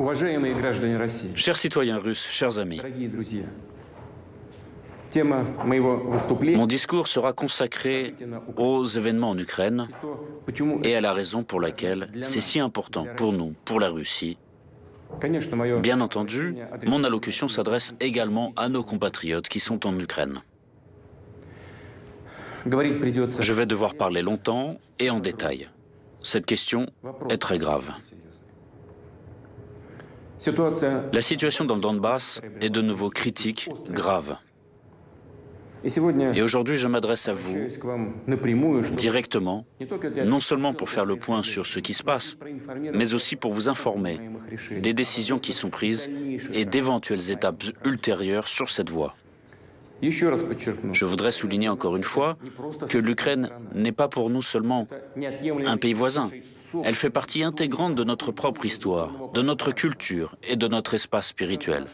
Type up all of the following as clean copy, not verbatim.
Уважаемые граждане России, Chers citoyens russes, chers amis, дорогие друзья, тема моего выступления mon discours sera consacré aux événements en Ukraine то, почему, et à la raison pour laquelle c'est si important pour nous, pour la Russie. конечно, мое Bien entendu, mon allocution s'adresse également à nos compatriotes qui sont en Ukraine. говорить придется. Je vais devoir parler longtemps et en détail. Cette question est très grave. Ситуация. La situation dans le Donbass est de nouveau critique, grave. И сегодня Et aujourd'hui, je m'adresse à vous обращаюсь к вам напрямую, чтобы directement, не только для non seulement pour faire le point sur ce qui se passe, mais aussi pour vous informer des décisions qui sont prises et d'éventuelles étapes ultérieures sur cette voie. Еще раз подчеркну, Je voudrais souligner encore une fois que l'Ukraine n'est pas pour nous seulement un pays voisin. Elle fait partie intégrante de notre propre histoire, de notre culture et de notre espace spirituel.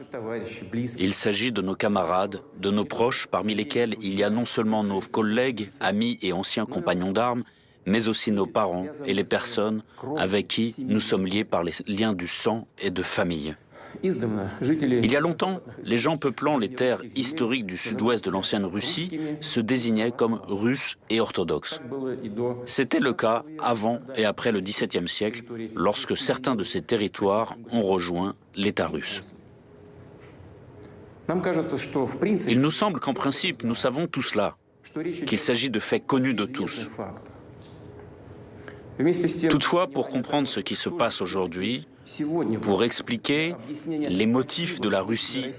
Il s'agit de nos camarades, de nos proches, parmi lesquels il y a non seulement nos collègues, amis et anciens compagnons d'armes, mais aussi nos parents et les personnes avec qui nous sommes liés par les liens du sang et de famille. Il y a longtemps, les gens peuplant les terres historiques du sud-ouest de l'ancienne Russie se désignaient comme Russes et orthodoxes. C'était le cas avant et après le XVIIe siècle, lorsque certains de ces territoires ont rejoint l'État russe. Il nous semble qu'en principe, nous savons tout cela, qu'il s'agit de faits connus de tous. Toutefois, pour comprendre ce qui se passe aujourd'hui, pour expliquer les motifs de la Russie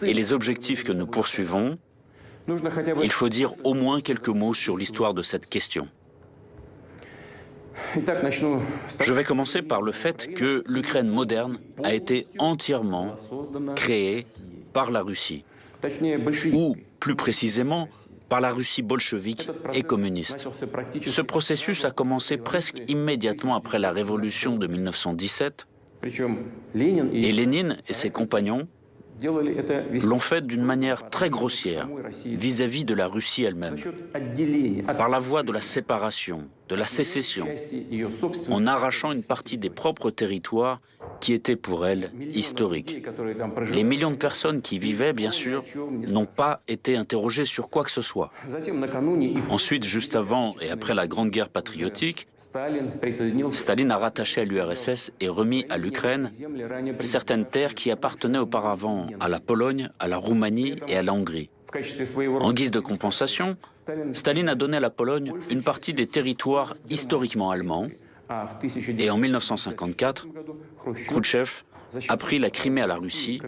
et les objectifs que nous poursuivons, il faut dire au moins quelques mots sur l'histoire de cette question. Je vais commencer par le fait que l'Ukraine moderne a été entièrement créée par la Russie, ou plus précisément par la Russie bolchevique et communiste. Ce processus a commencé presque immédiatement après la révolution de 1917, et Lénine et ses compagnons l'ont fait d'une manière très grossière vis-à-vis de la Russie elle-même, par la voie de la séparation, de la sécession, en arrachant une partie des propres territoires qui étaient pour elle historiques. Les millions de personnes qui y vivaient, bien sûr, n'ont pas été interrogées sur quoi que ce soit. Ensuite, juste avant et après la Grande Guerre patriotique, Staline a rattaché à l'URSS et remis à l'Ukraine certaines terres qui appartenaient auparavant à la Pologne, à la Roumanie et à la Hongrie. En guise de compensation, Staline a donné à la Pologne une partie des territoires historiquement allemands, et en 1954, Khrouchtchev a pris la Crimée à la Russie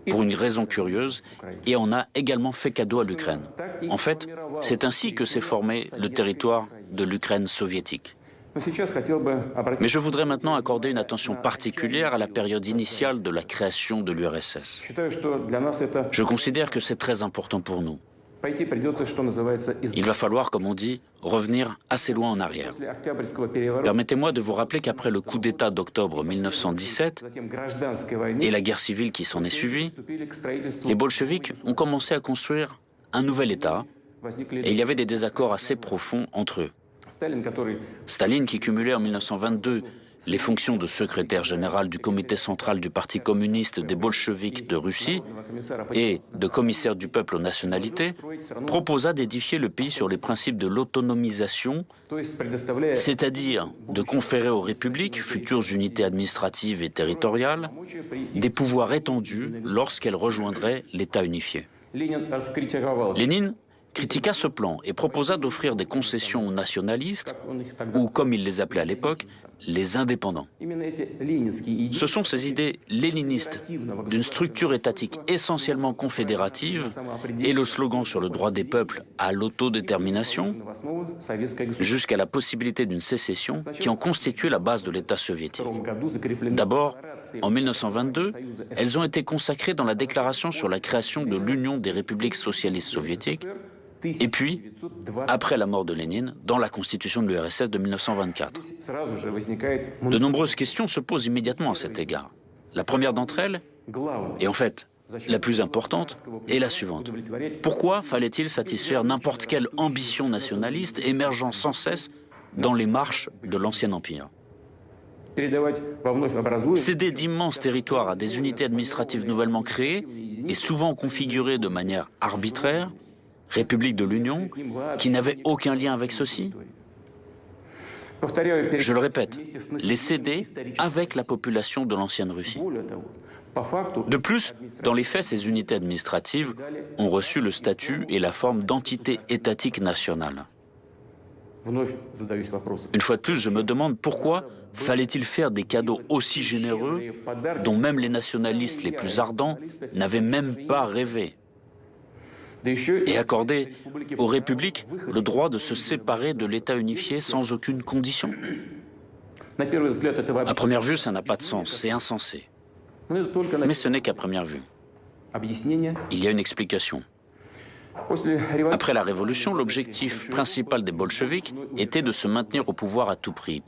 pour une raison curieuse et en a également fait cadeau à l'Ukraine. En fait, c'est ainsi que s'est formé le territoire de l'Ukraine soviétique. Mais je voudrais maintenant accorder une attention particulière à la période initiale de la création de l'URSS. Je considère que c'est très important pour nous. Il va falloir, comme on dit, revenir assez loin en arrière. Permettez-moi de vous rappeler qu'après le coup d'État d'octobre 1917 et la guerre civile qui s'en est suivie, les bolcheviks ont commencé à construire un nouvel État et il y avait des désaccords assez profonds entre eux. Staline, qui cumulait en 1922 les fonctions de secrétaire général du comité central du Parti communiste des bolcheviks de Russie et de commissaire du peuple aux nationalités, proposa d'édifier le pays sur les principes de l'autonomisation, c'est-à-dire de conférer aux républiques, futures unités administratives et territoriales, des pouvoirs étendus lorsqu'elles rejoindraient l'État unifié. Lénine critiqua ce plan et proposa d'offrir des concessions aux nationalistes, ou comme il les appelait à l'époque, les indépendants. Ce sont ces idées léninistes d'une structure étatique essentiellement confédérative et le slogan sur le droit des peuples à l'autodétermination, jusqu'à la possibilité d'une sécession qui ont constitué la base de l'État soviétique. D'abord, en 1922, elles ont été consacrées dans la déclaration sur la création de l'Union des républiques socialistes soviétiques, et puis, après la mort de Lénine, dans la constitution de l'URSS de 1924. De nombreuses questions se posent immédiatement à cet égard. La première d'entre elles, et en fait la plus importante, est la suivante. Pourquoi fallait-il satisfaire n'importe quelle ambition nationaliste émergeant sans cesse dans les marches de l'ancien empire ? Céder d'immenses territoires à des unités administratives nouvellement créées et souvent configurées de manière arbitraire, République de l'Union, qui n'avaient aucun lien avec ceux-ci. Je le répète, les céder avec la population de l'ancienne Russie. De plus, dans les faits, ces unités administratives ont reçu le statut et la forme d'entité étatique nationale. Une fois de plus, je me demande pourquoi fallait-il faire des cadeaux aussi généreux dont même les nationalistes les plus ardents n'avaient même pas rêvé, et accorder aux républiques le droit de se séparer de l'État unifié sans aucune condition. À première vue, ça n'a pas de sens, c'est insensé. Mais ce n'est qu'à première vue. Il y a une explication. Après la Révolution, l'objectif principal des bolcheviks était de se maintenir au pouvoir à tout prix.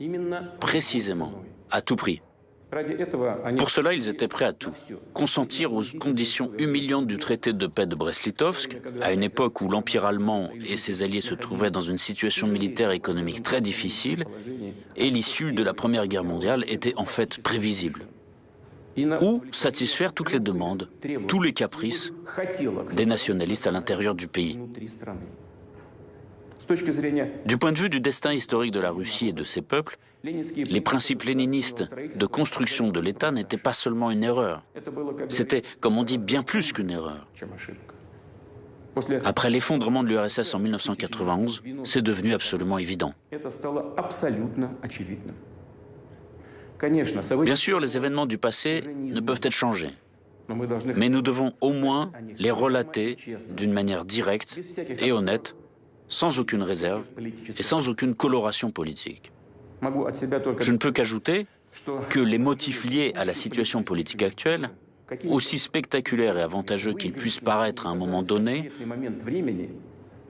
Précisément, à tout prix. Pour cela, ils étaient prêts à tout. Consentir aux conditions humiliantes du traité de paix de Brest-Litovsk, à une époque où l'Empire allemand et ses alliés se trouvaient dans une situation militaire et économique très difficile, et l'issue de la Première Guerre mondiale était en fait prévisible. Ou satisfaire toutes les demandes, tous les caprices des nationalistes à l'intérieur du pays. Du point de vue du destin historique de la Russie et de ses peuples, les principes léninistes de construction de l'État n'étaient pas seulement une erreur. C'était, comme on dit, bien plus qu'une erreur. Après l'effondrement de l'URSS en 1991, c'est devenu absolument évident. Bien sûr, les événements du passé ne peuvent être changés, mais nous devons au moins les relater d'une manière directe et honnête, sans aucune réserve et sans aucune coloration politique. Je ne peux qu'ajouter que les motifs liés à la situation politique actuelle, aussi spectaculaires et avantageux qu'ils puissent paraître à un moment donné,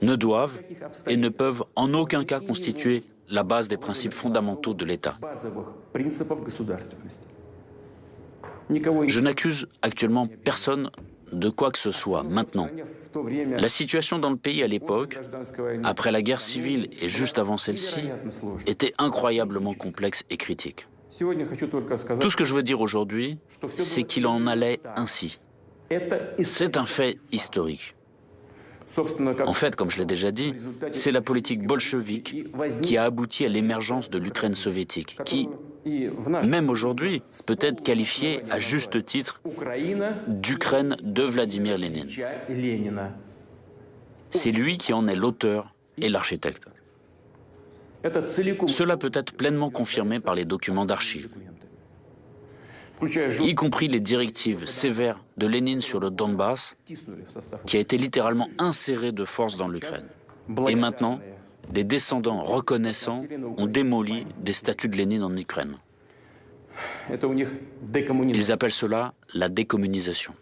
ne doivent et ne peuvent en aucun cas constituer la base des principes fondamentaux de l'État. Je n'accuse actuellement personne de quoi que ce soit maintenant. La situation dans le pays à l'époque, après la guerre civile et juste avant celle-ci, était incroyablement complexe et critique. Tout ce que je veux dire aujourd'hui, c'est qu'il en allait ainsi. C'est un fait historique. En fait, comme je l'ai déjà dit, c'est la politique bolchevique qui a abouti à l'émergence de l'Ukraine soviétique, qui, même aujourd'hui, peut être qualifiée à juste titre d'Ukraine de Vladimir Lénine. C'est lui qui en est l'auteur et l'architecte. Cela peut être pleinement confirmé par les documents d'archives, y compris les directives sévères de Lénine sur le Donbass, qui a été littéralement inséré de force dans l'Ukraine. Et maintenant, des descendants reconnaissants ont démoli des statues de Lénine en Ukraine. Ils appellent cela la décommunisation.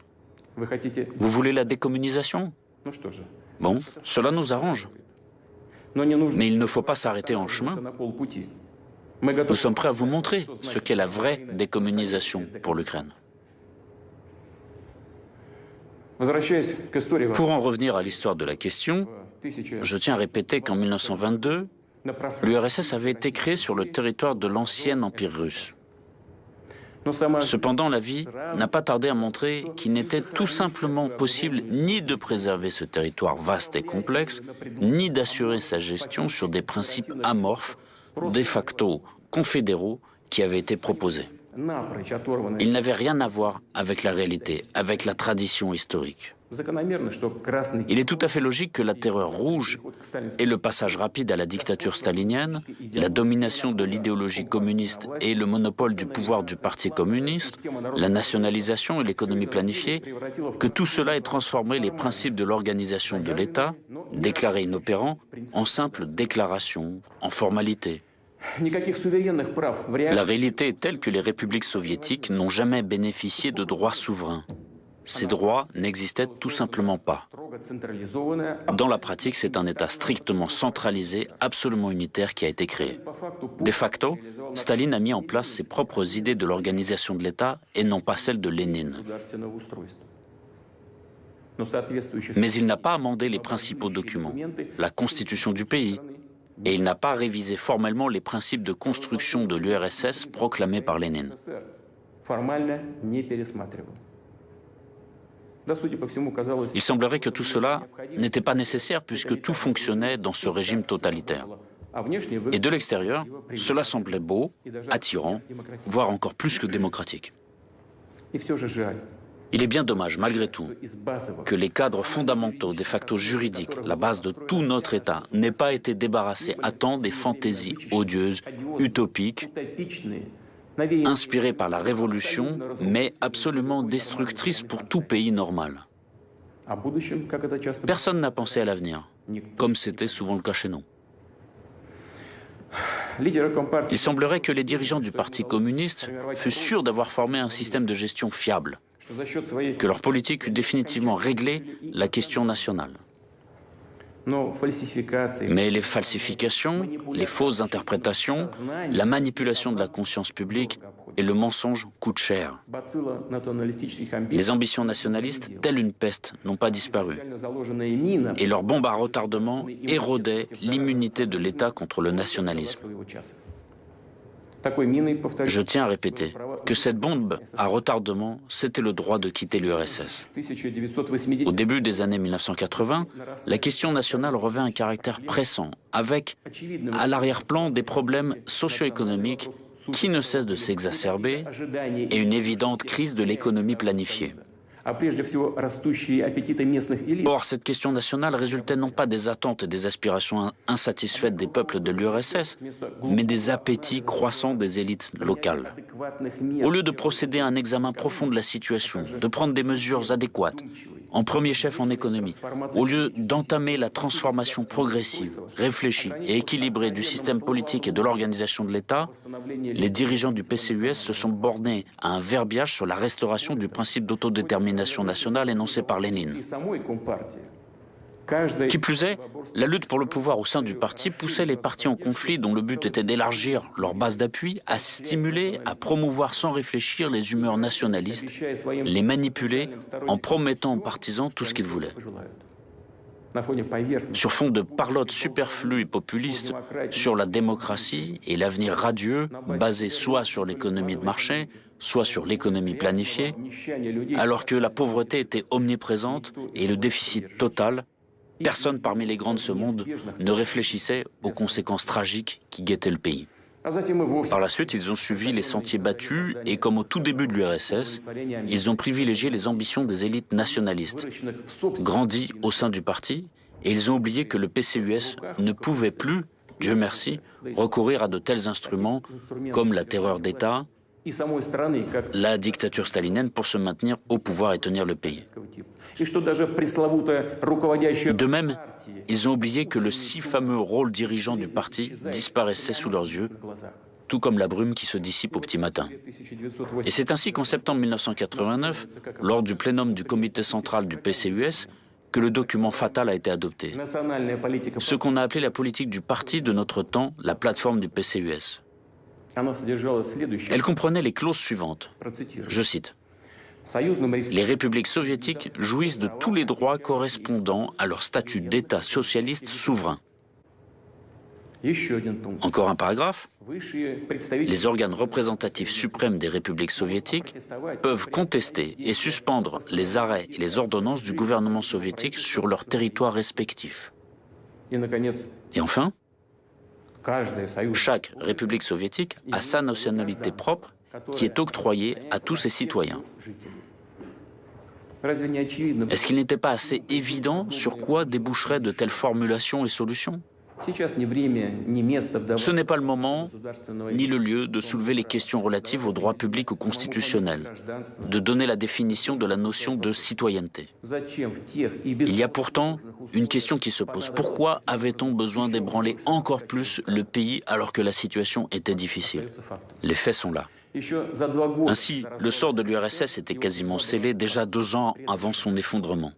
Vous voulez la décommunisation? Bon, cela nous arrange. Mais il ne faut pas s'arrêter en chemin. Nous sommes prêts à vous montrer ce qu'est la vraie décommunisation pour l'Ukraine. Pour en revenir à l'histoire de la question, je tiens à répéter qu'en 1922, l'URSS avait été créée sur le territoire de l'ancien empire russe. Cependant, la vie n'a pas tardé à montrer qu'il n'était tout simplement possible ni de préserver ce territoire vaste et complexe, ni d'assurer sa gestion sur des principes amorphes, de facto confédéraux, qui avaient été proposés. Ils n'avaient rien à voir avec la réalité, avec la tradition historique. Il est tout à fait logique que la terreur rouge et le passage rapide à la dictature stalinienne, la domination de l'idéologie communiste et le monopole du pouvoir du Parti communiste, la nationalisation et l'économie planifiée, que tout cela ait transformé les principes de l'organisation de l'État, déclarés inopérants, en simples déclarations, en formalités. La réalité est telle que les républiques soviétiques n'ont jamais bénéficié de droits souverains. Ces droits n'existaient tout simplement pas. Dans la pratique, c'est un État strictement centralisé, absolument unitaire qui a été créé. De facto, Staline a mis en place ses propres idées de l'organisation de l'État et non pas celles de Lénine. Mais il n'a pas amendé les principaux documents, la constitution du pays, et il n'a pas révisé formellement les principes de construction de l'URSS proclamés par Lénine. Il semblerait que tout cela n'était pas nécessaire puisque tout fonctionnait dans ce régime totalitaire. Et de l'extérieur, cela semblait beau, attirant, voire encore plus que démocratique. Il est bien dommage, malgré tout, que les cadres fondamentaux, des factos juridiques, la base de tout notre État, n'aient pas été débarrassés à temps des fantaisies odieuses, utopiques, inspirées par la Révolution, mais absolument destructrices pour tout pays normal. Personne n'a pensé à l'avenir, comme c'était souvent le cas chez nous. Il semblerait que les dirigeants du Parti communiste fussent sûrs d'avoir formé un système de gestion fiable, que leur politique eût définitivement réglé la question nationale. Mais les falsifications, les fausses interprétations, la manipulation de la conscience publique et le mensonge coûtent cher. Les ambitions nationalistes, telles une peste, n'ont pas disparu. Et leur bombe à retardement érodait l'immunité de l'État contre le nationalisme. Je tiens à répéter que cette bombe à retardement, c'était le droit de quitter l'URSS. Au début des années 1980, la question nationale revêt un caractère pressant, avec à l'arrière-plan des problèmes socio-économiques qui ne cessent de s'exacerber et une évidente crise de l'économie planifiée. Or, cette question nationale résultait non pas des attentes et des aspirations insatisfaites des peuples de l'URSS, mais des appétits croissants des élites locales. Au lieu de procéder à un examen profond de la situation, de prendre des mesures adéquates, en premier chef en économie, au lieu d'entamer la transformation progressive, réfléchie et équilibrée du système politique et de l'organisation de l'État, les dirigeants du PCUS se sont bornés à un verbiage sur la restauration du principe d'autodétermination nationale énoncé par Lénine. Qui plus est, la lutte pour le pouvoir au sein du parti poussait les partis en conflit dont le but était d'élargir leur base d'appui, à stimuler, à promouvoir sans réfléchir les humeurs nationalistes, les manipuler en promettant aux partisans tout ce qu'ils voulaient. Sur fond de parlotte superflue et populiste sur la démocratie et l'avenir radieux, basé soit sur l'économie de marché, soit sur l'économie planifiée, alors que la pauvreté était omniprésente et le déficit total, personne parmi les grands de ce monde ne réfléchissait aux conséquences tragiques qui guettaient le pays. Par la suite, ils ont suivi les sentiers battus et, comme au tout début de l'URSS, ils ont privilégié les ambitions des élites nationalistes, grandies au sein du parti, et ils ont oublié que le PCUS ne pouvait plus, Dieu merci, recourir à de tels instruments comme la terreur d'État, la dictature stalinienne pour se maintenir au pouvoir et tenir le pays. De même, ils ont oublié que le si fameux rôle dirigeant du parti disparaissait sous leurs yeux, tout comme la brume qui se dissipe au petit matin. Et c'est ainsi qu'en septembre 1989, lors du plénum du comité central du PCUS, que le document fatal a été adopté. Ce qu'on a appelé la politique du parti de notre temps, la plateforme du PCUS. Elle comprenait les clauses suivantes. Je cite. Les républiques soviétiques jouissent de tous les droits correspondant à leur statut d'État socialiste souverain. Encore un paragraphe. Les organes représentatifs suprêmes des républiques soviétiques peuvent contester et suspendre les arrêts et les ordonnances du gouvernement soviétique sur leur territoire respectif. Et enfin, chaque république soviétique a sa nationalité propre qui est octroyée à tous ses citoyens. Est-ce qu'il n'était pas assez évident sur quoi déboucheraient de telles formulations et solutions ? Ce n'est pas le moment ni le lieu de soulever les questions relatives aux droits publics ou constitutionnels, de donner la définition de la notion de citoyenneté. Il y a pourtant une question qui se pose. Pourquoi avait-on besoin d'ébranler encore plus le pays alors que la situation était difficile? Les faits sont là. Ainsi, le sort de l'URSS était quasiment scellé déjà 2 ans avant son effondrement.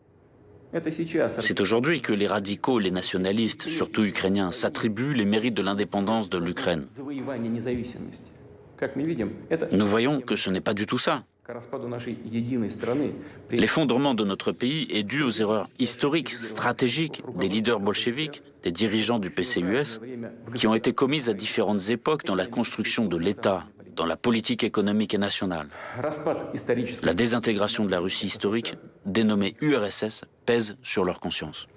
C'est aujourd'hui que les radicaux et les nationalistes, surtout ukrainiens, s'attribuent les mérites de l'indépendance de l'Ukraine. Nous voyons que ce n'est pas du tout ça. L'effondrement de notre pays est dû aux erreurs historiques, stratégiques des leaders bolcheviques, des dirigeants du PCUS, qui ont été commises à différentes époques dans la construction de l'État, dans la politique économique et nationale. La désintégration de la Russie historique, dénommée URSS, pèse sur leur conscience.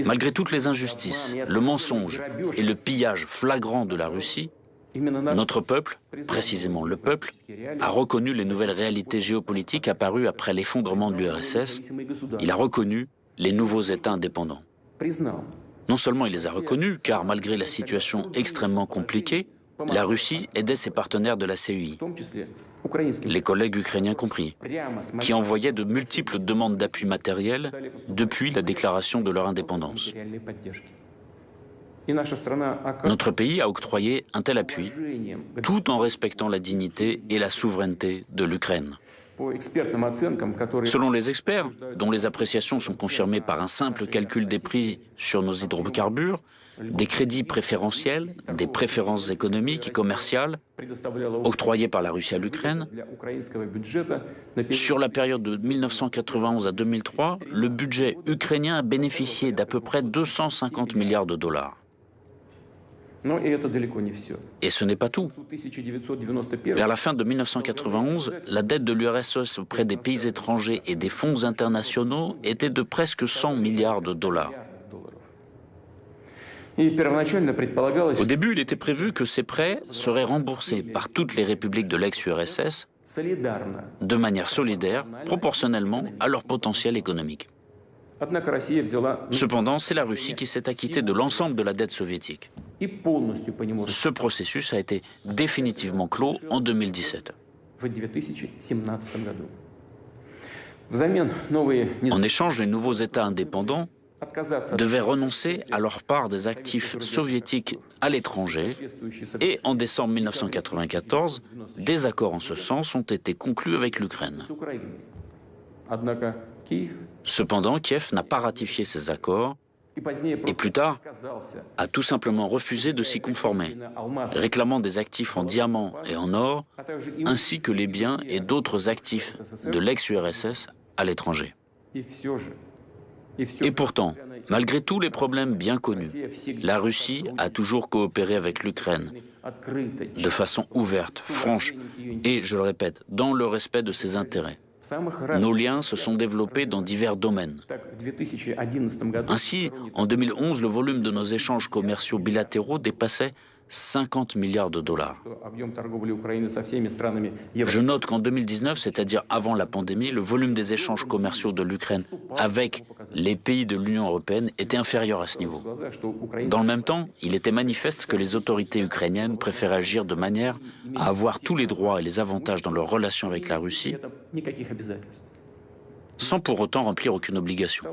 Malgré toutes les injustices, le mensonge et le pillage flagrant de la Russie, notre peuple, précisément le peuple, a reconnu les nouvelles réalités géopolitiques apparues après l'effondrement de l'URSS. Il a reconnu les nouveaux États indépendants. Non seulement il les a reconnus, car malgré la situation extrêmement compliquée, la Russie aidait ses partenaires de la CEI, les collègues ukrainiens compris, qui envoyaient de multiples demandes d'appui matériel depuis la déclaration de leur indépendance. Notre pays a octroyé un tel appui, tout en respectant la dignité et la souveraineté de l'Ukraine. Selon les experts, dont les appréciations sont confirmées par un simple calcul des prix sur nos hydrocarbures, des crédits préférentiels, des préférences économiques et commerciales octroyées par la Russie à l'Ukraine, sur la période de 1991 à 2003, le budget ukrainien a bénéficié d'à peu près 250 milliards de dollars. Et ce n'est pas tout. Vers la fin de 1991, la dette de l'URSS auprès des pays étrangers et des fonds internationaux était de presque 100 milliards de dollars. Au début, il était prévu que ces prêts seraient remboursés par toutes les républiques de l'ex-URSS de manière solidaire, proportionnellement à leur potentiel économique. Cependant, c'est la Russie qui s'est acquittée de l'ensemble de la dette soviétique. Ce processus a été définitivement clos en 2017. En échange, les nouveaux États indépendants devaient renoncer à leur part des actifs soviétiques à l'étranger et en décembre 1994, des accords en ce sens ont été conclus avec l'Ukraine. Cependant, Kiev n'a pas ratifié ces accords et plus tard a tout simplement refusé de s'y conformer, réclamant des actifs en diamants et en or, ainsi que les biens et d'autres actifs de l'ex-URSS à l'étranger. Et pourtant, malgré tous les problèmes bien connus, la Russie a toujours coopéré avec l'Ukraine de façon ouverte, franche et, je le répète, dans le respect de ses intérêts. Nos liens se sont développés dans divers domaines. Ainsi, en 2011, le volume de nos échanges commerciaux bilatéraux dépassait 50 milliards de dollars. Je note qu'en 2019, c'est-à-dire avant la pandémie, le volume des échanges commerciaux de l'Ukraine avec les pays de l'Union européenne était inférieur à ce niveau. Dans le même temps, il était manifeste que les autorités ukrainiennes préfèrent agir de manière à avoir tous les droits et les avantages dans leurs relations avec la Russie, sans pour autant remplir aucune obligation.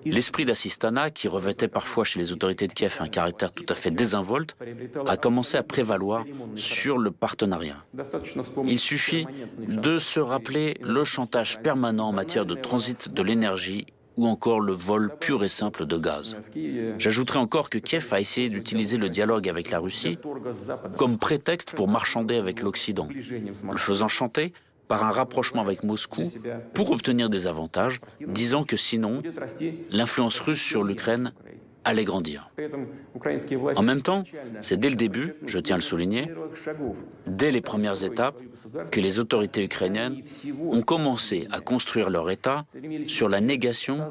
L'esprit d'assistanat, qui revêtait parfois chez les autorités de Kiev un caractère tout à fait désinvolte, a commencé à prévaloir sur le partenariat. Il suffit de se rappeler le chantage permanent en matière de transit de l'énergie ou encore le vol pur et simple de gaz. J'ajouterai encore que Kiev a essayé d'utiliser le dialogue avec la Russie comme prétexte pour marchander avec l'Occident, le faisant chanter par un rapprochement avec Moscou pour obtenir des avantages, disant que sinon, l'influence russe sur l'Ukraine allait grandir. En même temps, c'est dès le début, je tiens à le souligner, dès les premières étapes, que les autorités ukrainiennes ont commencé à construire leur État sur la négation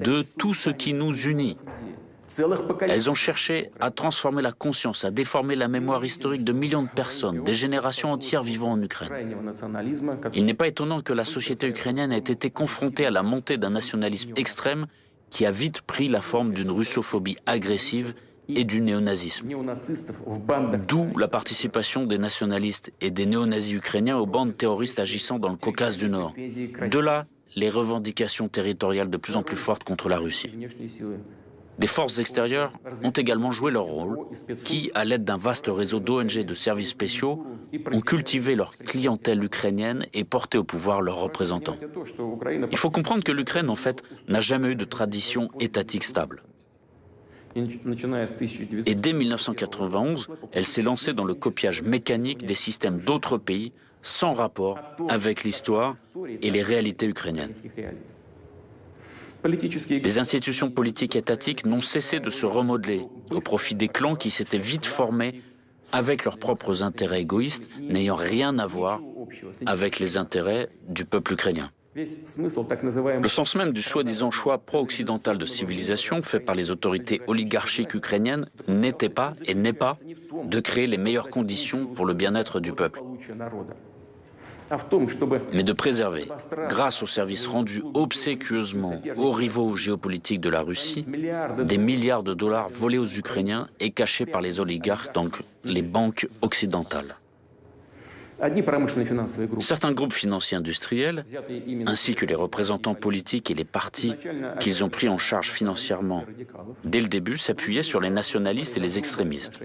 de tout ce qui nous unit. Elles ont cherché à transformer la conscience, à déformer la mémoire historique de millions de personnes, des générations entières vivant en Ukraine. Il n'est pas étonnant que la société ukrainienne ait été confrontée à la montée d'un nationalisme extrême qui a vite pris la forme d'une russophobie agressive et du néonazisme. D'où la participation des nationalistes et des néonazis ukrainiens aux bandes terroristes agissant dans le Caucase du Nord. De là, les revendications territoriales de plus en plus fortes contre la Russie. Des forces extérieures ont également joué leur rôle, qui, à l'aide d'un vaste réseau d'ONG de services spéciaux, ont cultivé leur clientèle ukrainienne et porté au pouvoir leurs représentants. Il faut comprendre que l'Ukraine, en fait, n'a jamais eu de tradition étatique stable. Et dès 1991, elle s'est lancée dans le copiage mécanique des systèmes d'autres pays, sans rapport avec l'histoire et les réalités ukrainiennes. Les institutions politiques étatiques n'ont cessé de se remodeler au profit des clans qui s'étaient vite formés avec leurs propres intérêts égoïstes, n'ayant rien à voir avec les intérêts du peuple ukrainien. Le sens même du soi-disant choix pro-occidental de civilisation fait par les autorités oligarchiques ukrainiennes n'était pas et n'est pas de créer les meilleures conditions pour le bien-être du peuple, mais de préserver, grâce aux services rendus obséquieusement aux rivaux géopolitiques de la Russie, des milliards de dollars volés aux Ukrainiens et cachés par les oligarques dans les banques occidentales. Certains groupes financiers industriels, ainsi que les représentants politiques et les partis qu'ils ont pris en charge financièrement dès le début, s'appuyaient sur les nationalistes et les extrémistes.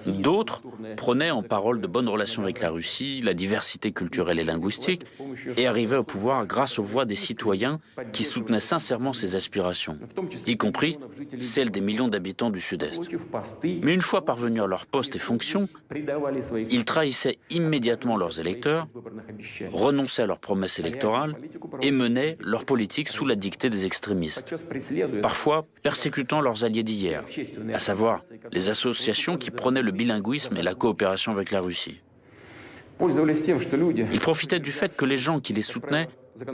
D'autres prenaient en parole de bonnes relations avec la Russie, la diversité culturelle et linguistique, et arrivaient au pouvoir grâce aux voix des citoyens qui soutenaient sincèrement ces aspirations, y compris celles des millions d'habitants du Sud-Est. Mais une fois parvenus à leurs postes et fonctions, ils trahissaient immédiatement leurs électeurs, renonçaient à leurs promesses électorales et menaient leur politique sous la dictée des extrémistes, parfois persécutant leurs alliés d'hier, à savoir les associations qui prônaient le bilinguisme et la coopération avec la Russie. Ils profitaient du fait que les gens qui les soutenaient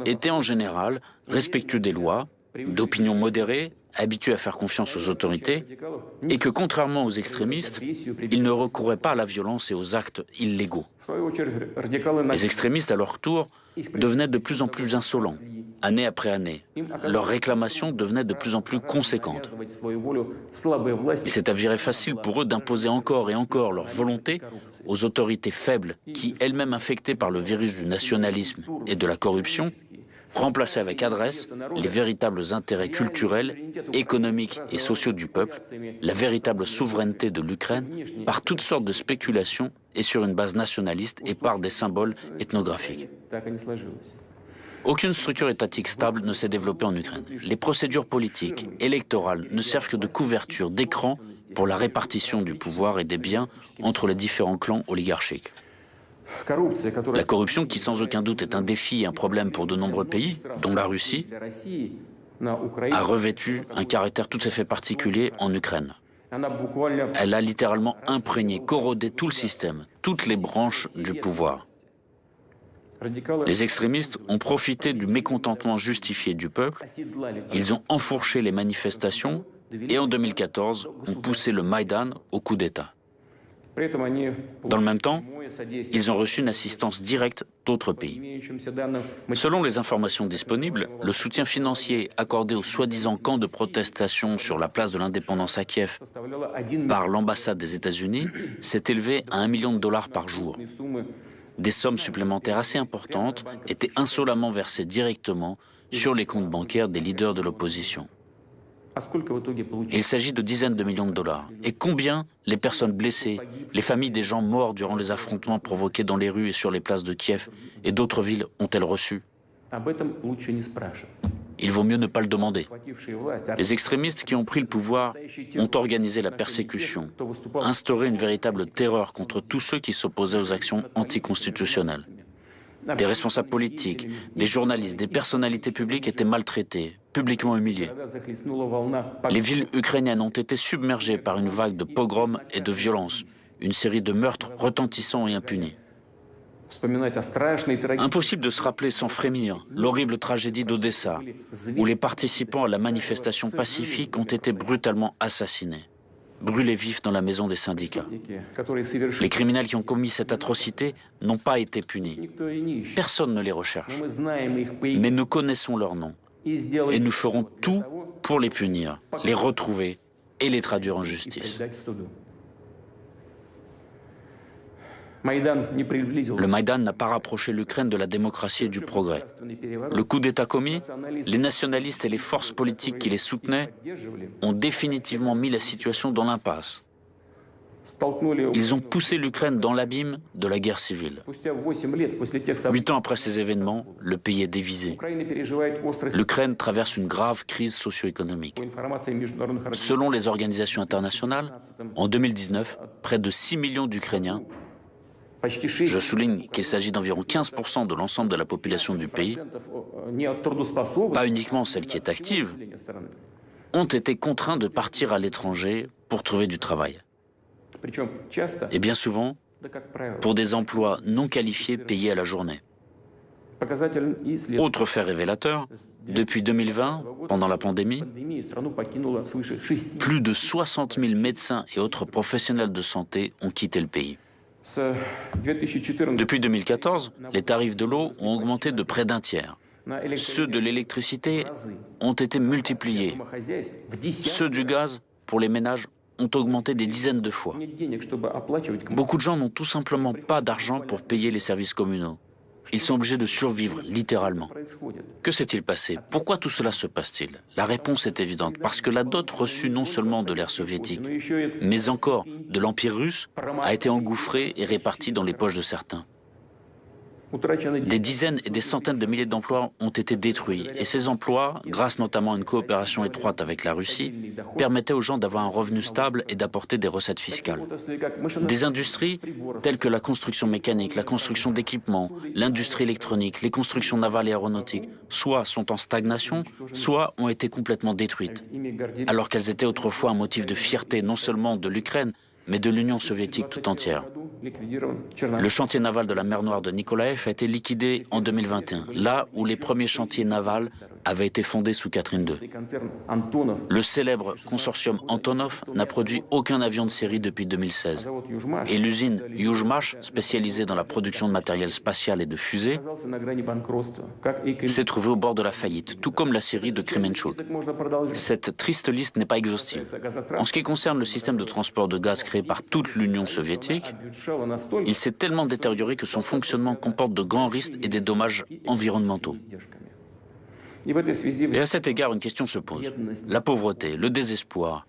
étaient en général respectueux des lois, d'opinion modérée, habitués à faire confiance aux autorités, et que, contrairement aux extrémistes, ils ne recouraient pas à la violence et aux actes illégaux. Les extrémistes, à leur tour, devenaient de plus en plus insolents, année après année. Leurs réclamations devenaient de plus en plus conséquentes. Il s'est avéré facile pour eux d'imposer encore et encore leur volonté aux autorités faibles qui, elles-mêmes infectées par le virus du nationalisme et de la corruption, remplacer avec adresse les véritables intérêts culturels, économiques et sociaux du peuple, la véritable souveraineté de l'Ukraine, par toutes sortes de spéculations et sur une base nationaliste et par des symboles ethnographiques. Aucune structure étatique stable ne s'est développée en Ukraine. Les procédures politiques, électorales ne servent que de couverture, d'écran pour la répartition du pouvoir et des biens entre les différents clans oligarchiques. La corruption, qui sans aucun doute est un défi et un problème pour de nombreux pays, dont la Russie, a revêtu un caractère tout à fait particulier en Ukraine. Elle a littéralement imprégné, corrodé tout le système, toutes les branches du pouvoir. Les extrémistes ont profité du mécontentement justifié du peuple, ils ont enfourché les manifestations et en 2014 ont poussé le Maïdan au coup d'État. Dans le même temps, ils ont reçu une assistance directe d'autres pays. Selon les informations disponibles, le soutien financier accordé aux soi-disant camps de protestation sur la place de l'indépendance à Kiev par l'ambassade des États-Unis s'est élevé à $1 million par jour. Des sommes supplémentaires assez importantes étaient insolemment versées directement sur les comptes bancaires des leaders de l'opposition. Il s'agit de dizaines de millions de dollars. Et combien les personnes blessées, les familles des gens morts durant les affrontements provoqués dans les rues et sur les places de Kiev et d'autres villes ont-elles reçu? Il vaut mieux ne pas le demander. Les extrémistes qui ont pris le pouvoir ont organisé la persécution, instauré une véritable terreur contre tous ceux qui s'opposaient aux actions anticonstitutionnelles. Des responsables politiques, des journalistes, des personnalités publiques étaient maltraités, publiquement humiliés. Les villes ukrainiennes ont été submergées par une vague de pogroms et de violences, une série de meurtres retentissants et impunis. Impossible de se rappeler sans frémir l'horrible tragédie d'Odessa, où les participants à la manifestation pacifique ont été brutalement assassinés, brûlés vifs dans la maison des syndicats. Les criminels qui ont commis cette atrocité n'ont pas été punis. Personne ne les recherche. Mais nous connaissons leurs noms et nous ferons tout pour les punir, les retrouver et les traduire en justice. Le Maïdan n'a pas rapproché l'Ukraine de la démocratie et du progrès. Le coup d'État commis, les nationalistes et les forces politiques qui les soutenaient ont définitivement mis la situation dans l'impasse. Ils ont poussé l'Ukraine dans l'abîme de la guerre civile. 8 ans après ces événements, le pays est divisé. L'Ukraine traverse une grave crise socio-économique. Selon les organisations internationales, en 2019, près de 6 millions d'Ukrainiens Je souligne qu'il s'agit d'environ 15% de l'ensemble de la population du pays, pas uniquement celle qui est active, ont été contraints de partir à l'étranger pour trouver du travail. Et bien souvent, pour des emplois non qualifiés payés à la journée. Autre fait révélateur, depuis 2020, pendant la pandémie, plus de 60 000 médecins et autres professionnels de santé ont quitté le pays. Depuis 2014, les tarifs de l'eau ont augmenté de près d'un tiers. Ceux de l'électricité ont été multipliés. Ceux du gaz, pour les ménages, ont augmenté des dizaines de fois. Beaucoup de gens n'ont tout simplement pas d'argent pour payer les services communaux. Ils sont obligés de survivre, littéralement. Que s'est-il passé? Pourquoi tout cela se passe-t-il? La réponse est évidente, parce que la dot reçue non seulement de l'ère soviétique, mais encore de l'Empire russe, a été engouffrée et répartie dans les poches de certains. Des dizaines et des centaines de milliers d'emplois ont été détruits, et ces emplois, grâce notamment à une coopération étroite avec la Russie, permettaient aux gens d'avoir un revenu stable et d'apporter des recettes fiscales. Des industries telles que la construction mécanique, la construction d'équipements, l'industrie électronique, les constructions navales et aéronautiques, soit sont en stagnation, soit ont été complètement détruites, alors qu'elles étaient autrefois un motif de fierté non seulement de l'Ukraine, mais de l'Union soviétique tout entière. Le chantier naval de la mer Noire de Nikolaev a été liquidé en 2021, là où les premiers chantiers navals avaient été fondés sous Catherine II. Le célèbre consortium Antonov n'a produit aucun avion de série depuis 2016. Et l'usine Yuzhmash, spécialisée dans la production de matériel spatial et de fusées, s'est trouvée au bord de la faillite, tout comme la série de Kremenchuk. Cette triste liste n'est pas exhaustive. En ce qui concerne le système de transport de gaz créé par toute l'Union soviétique, il s'est tellement détérioré que son fonctionnement comporte de grands risques et des dommages environnementaux. Et à cet égard, une question se pose. La pauvreté, le désespoir,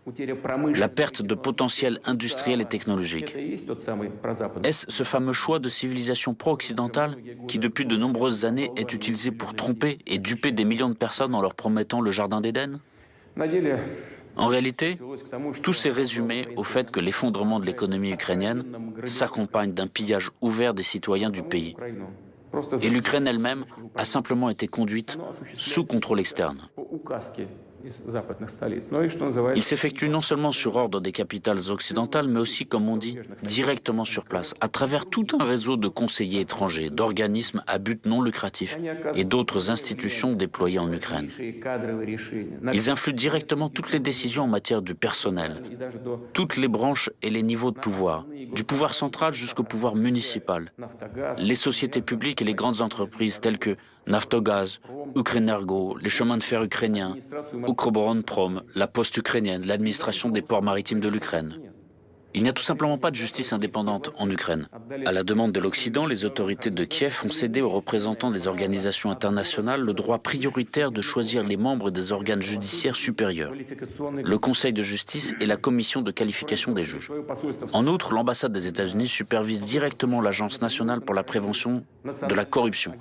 la perte de potentiel industriel et technologique. Est-ce ce fameux choix de civilisation pro-occidentale qui, depuis de nombreuses années, est utilisé pour tromper et duper des millions de personnes en leur promettant le jardin d'Éden? En réalité, tout s'est résumé au fait que l'effondrement de l'économie ukrainienne s'accompagne d'un pillage ouvert des citoyens du pays. Et l'Ukraine elle-même a simplement été conduite sous contrôle externe. Il s'effectue non seulement sur ordre des capitales occidentales, mais aussi, comme on dit, directement sur place, à travers tout un réseau de conseillers étrangers, d'organismes à but non lucratif et d'autres institutions déployées en Ukraine. Ils influent directement toutes les décisions en matière du personnel, toutes les branches et les niveaux de pouvoir, du pouvoir central jusqu'au pouvoir municipal, les sociétés publiques et les grandes entreprises telles que Naftogaz, Ukrenergo, les chemins de fer ukrainiens, Ukroboronprom, la poste ukrainienne, l'administration des ports maritimes de l'Ukraine. Il n'y a tout simplement pas de justice indépendante en Ukraine. À la demande de l'Occident, les autorités de Kiev ont cédé aux représentants des organisations internationales le droit prioritaire de choisir les membres des organes judiciaires supérieurs, le Conseil de justice et la Commission de qualification des juges. En outre, l'ambassade des États-Unis supervise directement l'Agence nationale pour la prévention de la corruption,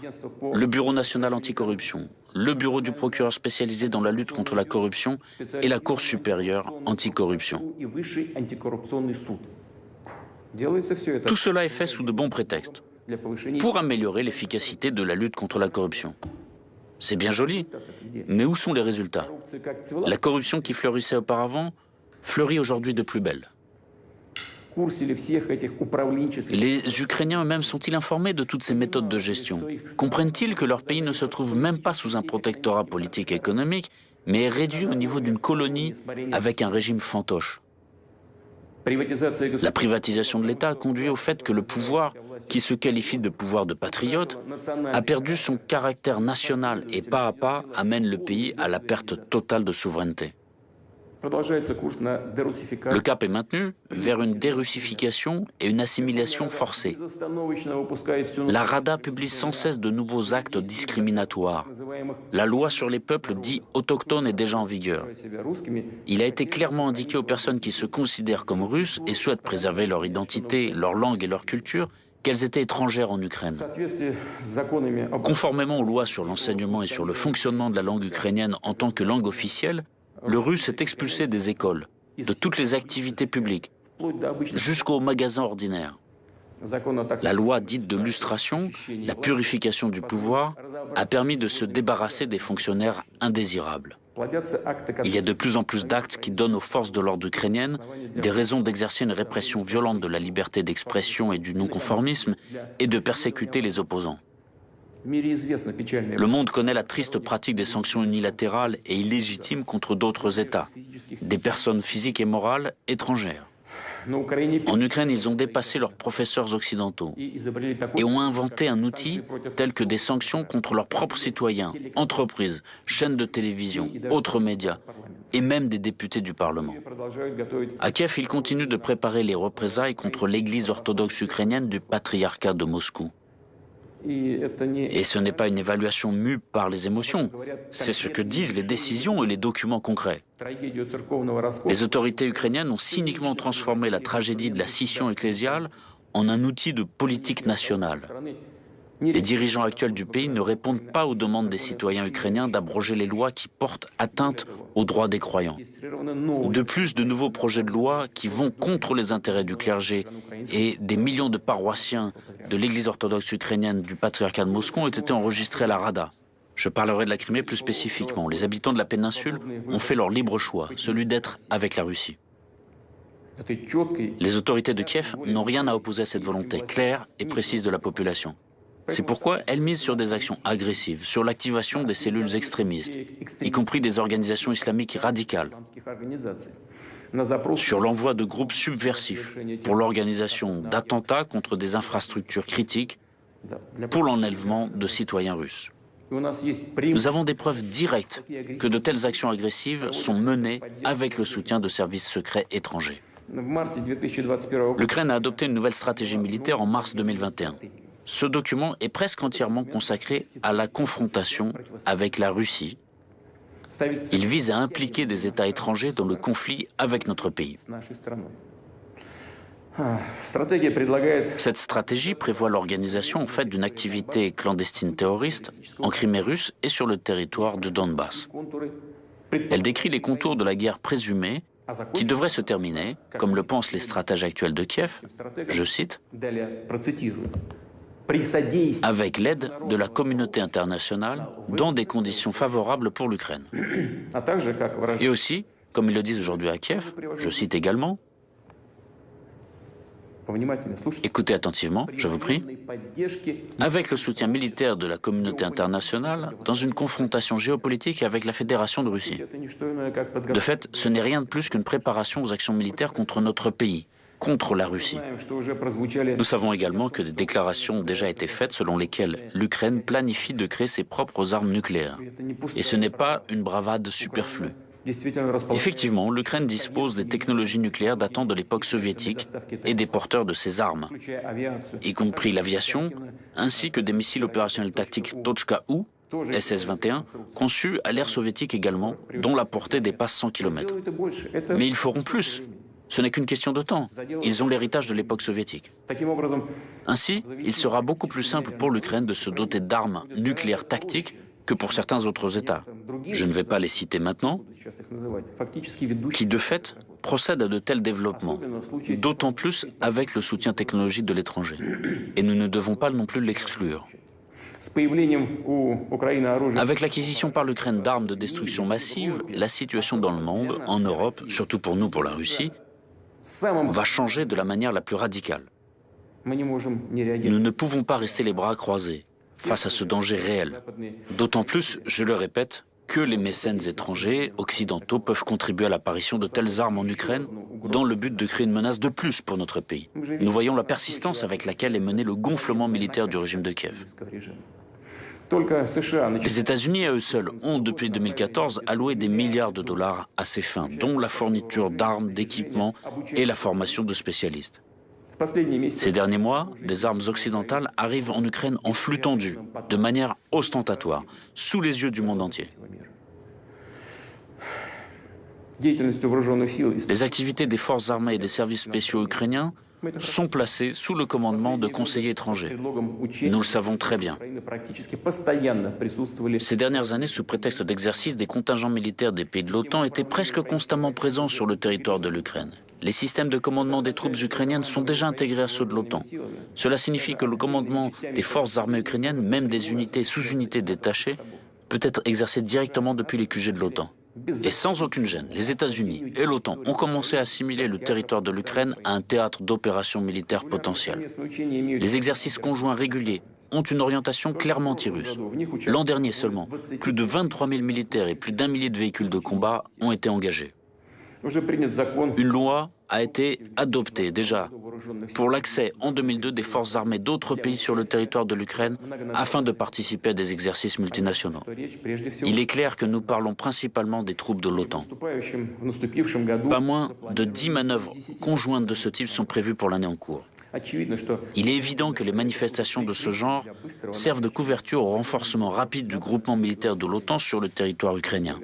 le Bureau national anticorruption, le Bureau du procureur spécialisé dans la lutte contre la corruption et la Cour supérieure anticorruption. Tout cela est fait sous de bons prétextes, pour améliorer l'efficacité de la lutte contre la corruption. C'est bien joli, mais où sont les résultats? La corruption qui fleurissait auparavant fleurit aujourd'hui de plus belle. Les Ukrainiens eux-mêmes sont-ils informés de toutes ces méthodes de gestion? Comprennent-ils que leur pays ne se trouve même pas sous un protectorat politique et économique, mais est réduit au niveau d'une colonie avec un régime fantoche? La privatisation de l'État a conduit au fait que le pouvoir, qui se qualifie de pouvoir de patriote, a perdu son caractère national et pas à pas amène le pays à la perte totale de souveraineté. Le cap est maintenu vers une dérussification et une assimilation forcée. La Rada publie sans cesse de nouveaux actes discriminatoires. La loi sur les peuples dits autochtones est déjà en vigueur. Il a été clairement indiqué aux personnes qui se considèrent comme russes et souhaitent préserver leur identité, leur langue et leur culture qu'elles étaient étrangères en Ukraine. Conformément aux lois sur l'enseignement et sur le fonctionnement de la langue ukrainienne en tant que langue officielle, le russe est expulsé des écoles, de toutes les activités publiques, jusqu'aux magasins ordinaires. La loi dite de lustration, la purification du pouvoir, a permis de se débarrasser des fonctionnaires indésirables. Il y a de plus en plus d'actes qui donnent aux forces de l'ordre ukrainiennes des raisons d'exercer une répression violente de la liberté d'expression et du non-conformisme et de persécuter les opposants. Le monde connaît la triste pratique des sanctions unilatérales et illégitimes contre d'autres États, des personnes physiques et morales étrangères. En Ukraine, ils ont dépassé leurs professeurs occidentaux et ont inventé un outil tel que des sanctions contre leurs propres citoyens, entreprises, chaînes de télévision, autres médias et même des députés du Parlement. À Kiev, ils continuent de préparer les représailles contre l'Église orthodoxe ukrainienne du patriarcat de Moscou. Et ce n'est pas une évaluation mue par les émotions, c'est ce que disent les décisions et les documents concrets. Les autorités ukrainiennes ont cyniquement transformé la tragédie de la scission ecclésiale en un outil de politique nationale. Les dirigeants actuels du pays ne répondent pas aux demandes des citoyens ukrainiens d'abroger les lois qui portent atteinte aux droits des croyants. De plus, de nouveaux projets de loi qui vont contre les intérêts du clergé et des millions de paroissiens de l'Église orthodoxe ukrainienne du patriarcat de Moscou ont été enregistrés à la Rada. Je parlerai de la Crimée plus spécifiquement. Les habitants de la péninsule ont fait leur libre choix, celui d'être avec la Russie. Les autorités de Kiev n'ont rien à opposer à cette volonté claire et précise de la population. C'est pourquoi elles misent sur des actions agressives, sur l'activation des cellules extrémistes, y compris des organisations islamiques radicales, sur l'envoi de groupes subversifs pour l'organisation d'attentats contre des infrastructures critiques, pour l'enlèvement de citoyens russes. Nous avons des preuves directes que de telles actions agressives sont menées avec le soutien de services secrets étrangers. L'Ukraine a adopté une nouvelle stratégie militaire en mars 2021. Ce document est presque entièrement consacré à la confrontation avec la Russie. Il vise à impliquer des États étrangers dans le conflit avec notre pays. Cette stratégie prévoit l'organisation en fait d'une activité clandestine terroriste en Crimée russe et sur le territoire de Donbass. Elle décrit les contours de la guerre présumée qui devrait se terminer, comme le pensent les stratèges actuels de Kiev, je cite, avec l'aide de la communauté internationale dans des conditions favorables pour l'Ukraine. Et aussi, comme ils le disent aujourd'hui à Kiev, je cite également, écoutez attentivement, je vous prie, avec le soutien militaire de la communauté internationale dans une confrontation géopolitique avec la Fédération de Russie. De fait, ce n'est rien de plus qu'une préparation aux actions militaires contre notre pays, contre la Russie. Nous savons également que des déclarations ont déjà été faites selon lesquelles l'Ukraine planifie de créer ses propres armes nucléaires. Et ce n'est pas une bravade superflue. Effectivement, l'Ukraine dispose des technologies nucléaires datant de l'époque soviétique et des porteurs de ces armes, y compris l'aviation, ainsi que des missiles opérationnels tactiques Tochka-U, SS-21, conçus à l'ère soviétique également, dont la portée dépasse 100 km. Mais ils feront plus. Ce n'est qu'une question de temps. Ils ont l'héritage de l'époque soviétique. Ainsi, il sera beaucoup plus simple pour l'Ukraine de se doter d'armes nucléaires tactiques que pour certains autres États. Je ne vais pas les citer maintenant, qui de fait procèdent à de tels développements, d'autant plus avec le soutien technologique de l'étranger. Et nous ne devons pas non plus l'exclure. Avec l'acquisition par l'Ukraine d'armes de destruction massive, la situation dans le monde, en Europe, surtout pour nous, pour la Russie, va changer de la manière la plus radicale. Nous ne pouvons pas rester les bras croisés face à ce danger réel. D'autant plus, je le répète, que les mécènes étrangers, occidentaux, peuvent contribuer à l'apparition de telles armes en Ukraine dans le but de créer une menace de plus pour notre pays. Nous voyons la persistance avec laquelle est mené le gonflement militaire du régime de Kiev. Les États-Unis à eux seuls ont, depuis 2014, alloué des milliards de dollars à ces fins, dont la fourniture d'armes, d'équipements et la formation de spécialistes. Ces derniers mois, des armes occidentales arrivent en Ukraine en flux tendu, de manière ostentatoire, sous les yeux du monde entier. Les activités des forces armées et des services spéciaux ukrainiens sont placés sous le commandement de conseillers étrangers. Nous le savons très bien. Ces dernières années, sous prétexte d'exercice, des contingents militaires des pays de l'OTAN étaient presque constamment présents sur le territoire de l'Ukraine. Les systèmes de commandement des troupes ukrainiennes sont déjà intégrés à ceux de l'OTAN. Cela signifie que le commandement des forces armées ukrainiennes, même des unités et sous-unités détachées, peut être exercé directement depuis les QG de l'OTAN. Et sans aucune gêne, les États-Unis et l'OTAN ont commencé à assimiler le territoire de l'Ukraine à un théâtre d'opérations militaires potentielles. Les exercices conjoints réguliers ont une orientation clairement anti-russe. L'an dernier seulement, plus de 23 000 militaires et plus d'1 millier de véhicules de combat ont été engagés. Une loi a été adoptée déjà pour l'accès en 2002 des forces armées d'autres pays sur le territoire de l'Ukraine afin de participer à des exercices multinationaux. Il est clair que nous parlons principalement des troupes de l'OTAN. Pas moins de 10 manœuvres conjointes de ce type sont prévues pour l'année en cours. Il est évident que les manifestations de ce genre servent de couverture au renforcement rapide du groupement militaire de l'OTAN sur le territoire ukrainien.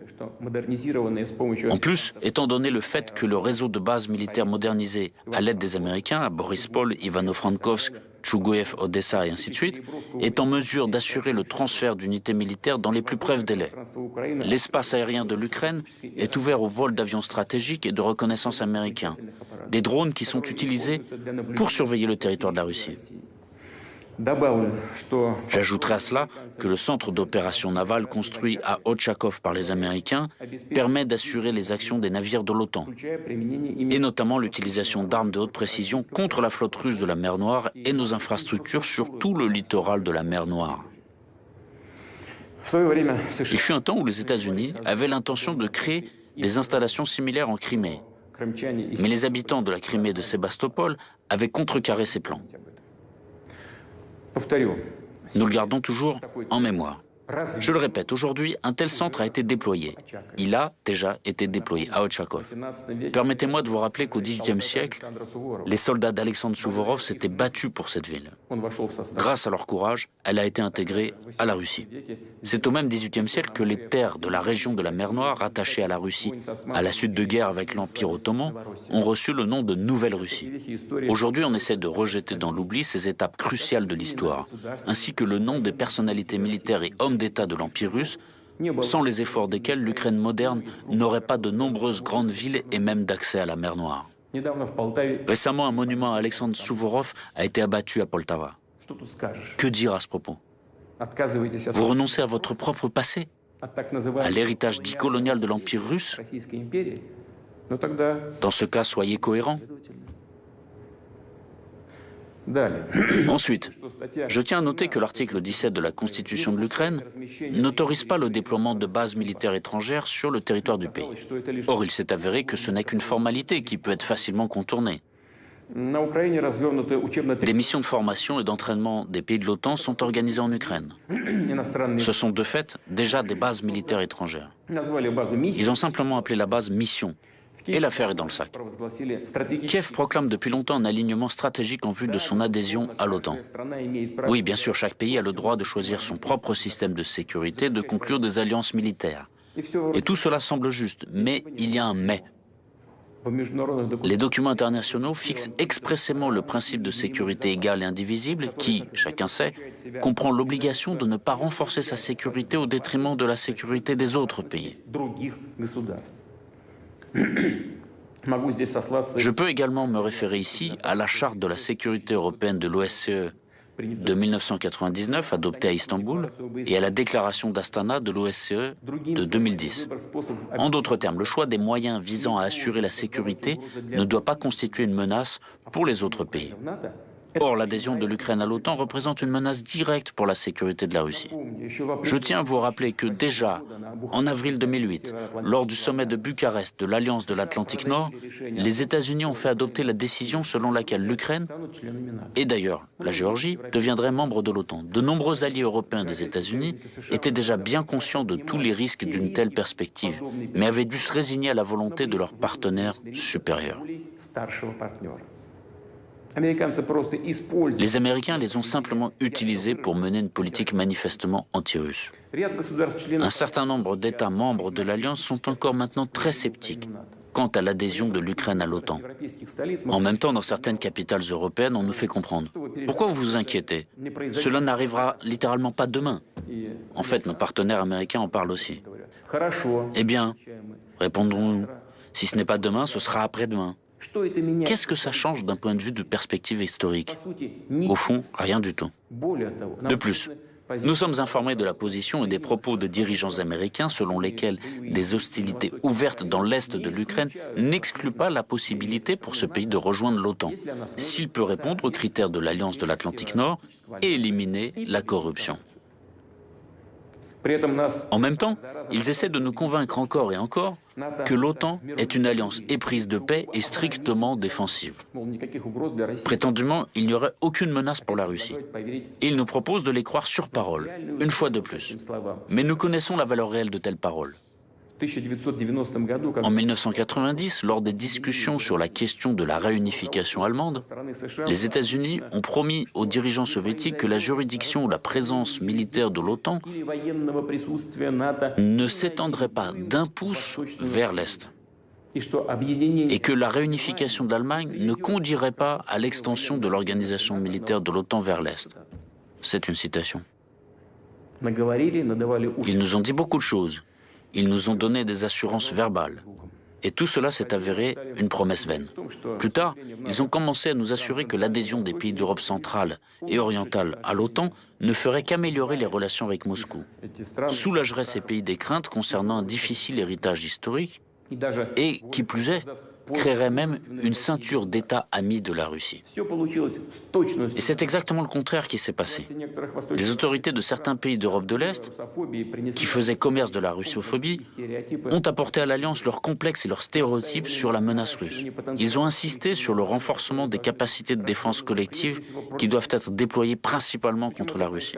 En plus, étant donné le fait que le réseau de bases militaires modernisé à l'aide des Américains, à Borispol, Ivano-Frankovsk, Tchougoïev, Odessa et ainsi de suite, est en mesure d'assurer le transfert d'unités militaires dans les plus brefs délais. L'espace aérien de l'Ukraine est ouvert au vol d'avions stratégiques et de reconnaissance américains, des drones qui sont utilisés pour surveiller le territoire de la Russie. J'ajouterai à cela que le centre d'opération navale construit à Ochakov par les Américains permet d'assurer les actions des navires de l'OTAN, et notamment l'utilisation d'armes de haute précision contre la flotte russe de la mer Noire et nos infrastructures sur tout le littoral de la mer Noire. Il fut un temps où les États-Unis avaient l'intention de créer des installations similaires en Crimée, mais les habitants de la Crimée et de Sébastopol avaient contrecarré ces plans. Nous le gardons toujours en mémoire. Je le répète, aujourd'hui, un tel centre a été déployé. Il a déjà été déployé à Ochakov. Permettez-moi de vous rappeler qu'au XVIIIe siècle, les soldats d'Alexandre Souvorov s'étaient battus pour cette ville. Grâce à leur courage, elle a été intégrée à la Russie. C'est au même XVIIIe siècle que les terres de la région de la mer Noire, rattachées à la Russie à la suite de guerre avec l'Empire ottoman, ont reçu le nom de Nouvelle-Russie. Aujourd'hui, on essaie de rejeter dans l'oubli ces étapes cruciales de l'histoire, ainsi que le nom des personnalités militaires et hommes d'État de l'Empire russe, sans les efforts desquels l'Ukraine moderne n'aurait pas de nombreuses grandes villes et même d'accès à la mer Noire. Récemment, un monument à Alexandre Souvorov a été abattu à Poltava. Que dire à ce propos? Vous renoncez à votre propre passé, à l'héritage dit colonial de l'Empire russe? Dans ce cas, soyez cohérents. Ensuite, je tiens à noter que l'article 17 de la Constitution de l'Ukraine n'autorise pas le déploiement de bases militaires étrangères sur le territoire du pays. Or, il s'est avéré que ce n'est qu'une formalité qui peut être facilement contournée. Des missions de formation et d'entraînement des pays de l'OTAN sont organisées en Ukraine. Ce sont de fait déjà des bases militaires étrangères. Ils ont simplement appelé la base mission. Et l'affaire est dans le sac. Kiev proclame depuis longtemps un alignement stratégique en vue de son adhésion à l'OTAN. Oui, bien sûr, chaque pays a le droit de choisir son propre système de sécurité, de conclure des alliances militaires. Et tout cela semble juste, mais il y a un mais. Les documents internationaux fixent expressément le principe de sécurité égale et indivisible qui, chacun sait, comprend l'obligation de ne pas renforcer sa sécurité au détriment de la sécurité des autres pays. Je peux également me référer ici à la Charte de la sécurité européenne de l'OSCE de 1999, adoptée à Istanbul, et à la déclaration d'Astana de l'OSCE de 2010. En d'autres termes, le choix des moyens visant à assurer la sécurité ne doit pas constituer une menace pour les autres pays. Or, l'adhésion de l'Ukraine à l'OTAN représente une menace directe pour la sécurité de la Russie. Je tiens à vous rappeler que déjà, en avril 2008, lors du sommet de Bucarest de l'Alliance de l'Atlantique Nord, les États-Unis ont fait adopter la décision selon laquelle l'Ukraine, et d'ailleurs la Géorgie, deviendraient membres de l'OTAN. De nombreux alliés européens des États-Unis étaient déjà bien conscients de tous les risques d'une telle perspective, mais avaient dû se résigner à la volonté de leurs partenaires supérieurs. Les Américains les ont simplement utilisés pour mener une politique manifestement anti-russe. Un certain nombre d'États membres de l'Alliance sont encore maintenant très sceptiques. quant à l'adhésion de l'Ukraine à l'OTAN. En même temps, dans certaines capitales européennes, on nous fait comprendre. Pourquoi vous vous inquiétez? Cela n'arrivera littéralement pas demain. En fait, nos partenaires américains en parlent aussi. Eh bien, répondons-nous, si ce n'est pas demain, ce sera après-demain. Qu'est-ce que ça change d'un point de vue de perspective historique? Au fond, rien du tout. De plus, nous sommes informés de la position et des propos de dirigeants américains selon lesquels des hostilités ouvertes dans l'est de l'Ukraine n'excluent pas la possibilité pour ce pays de rejoindre l'OTAN, s'il peut répondre aux critères de l'Alliance de l'Atlantique Nord et éliminer la corruption. En même temps, ils essaient de nous convaincre encore et encore que l'OTAN est une alliance éprise de paix et strictement défensive. Prétendument, il n'y aurait aucune menace pour la Russie. Et ils nous proposent de les croire sur parole, une fois de plus. Mais nous connaissons la valeur réelle de telles paroles. En 1990, lors des discussions sur la question de la réunification allemande, les États-Unis ont promis aux dirigeants soviétiques que la juridiction ou la présence militaire de l'OTAN ne s'étendrait pas d'un pouce vers l'Est et que la réunification de l'Allemagne ne conduirait pas à l'extension de l'organisation militaire de l'OTAN vers l'Est. C'est une citation. Ils nous ont dit beaucoup de choses. Ils nous ont donné des assurances verbales. Et tout cela s'est avéré une promesse vaine. Plus tard, ils ont commencé à nous assurer que l'adhésion des pays d'Europe centrale et orientale à l'OTAN ne ferait qu'améliorer les relations avec Moscou, soulagerait ces pays des craintes concernant un difficile héritage historique et, qui plus est, créerait même une ceinture d'États amis de la Russie. Et c'est exactement le contraire qui s'est passé. Les autorités de certains pays d'Europe de l'Est, qui faisaient commerce de la russophobie, ont apporté à l'Alliance leurs complexes et leurs stéréotypes sur la menace russe. Ils ont insisté sur le renforcement des capacités de défense collective qui doivent être déployées principalement contre la Russie.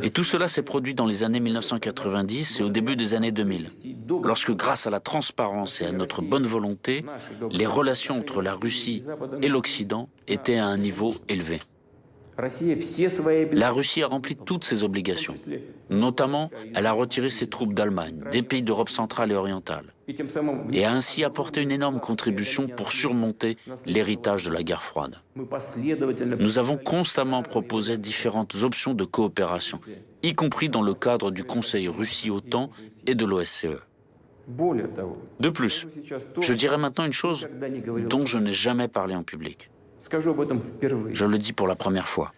Et tout cela s'est produit dans les années 1990 et au début des années 2000, lorsque grâce à la transparence et à notre bonne volonté, les relations entre la Russie et l'Occident étaient à un niveau élevé. La Russie a rempli toutes ses obligations. Notamment, elle a retiré ses troupes d'Allemagne, des pays d'Europe centrale et orientale, et a ainsi apporté une énorme contribution pour surmonter l'héritage de la guerre froide. Nous avons constamment proposé différentes options de coopération, y compris dans le cadre du Conseil Russie-OTAN et de l'OSCE. De plus, je dirais maintenant une chose dont je n'ai jamais parlé en public. Je le dis pour la première fois.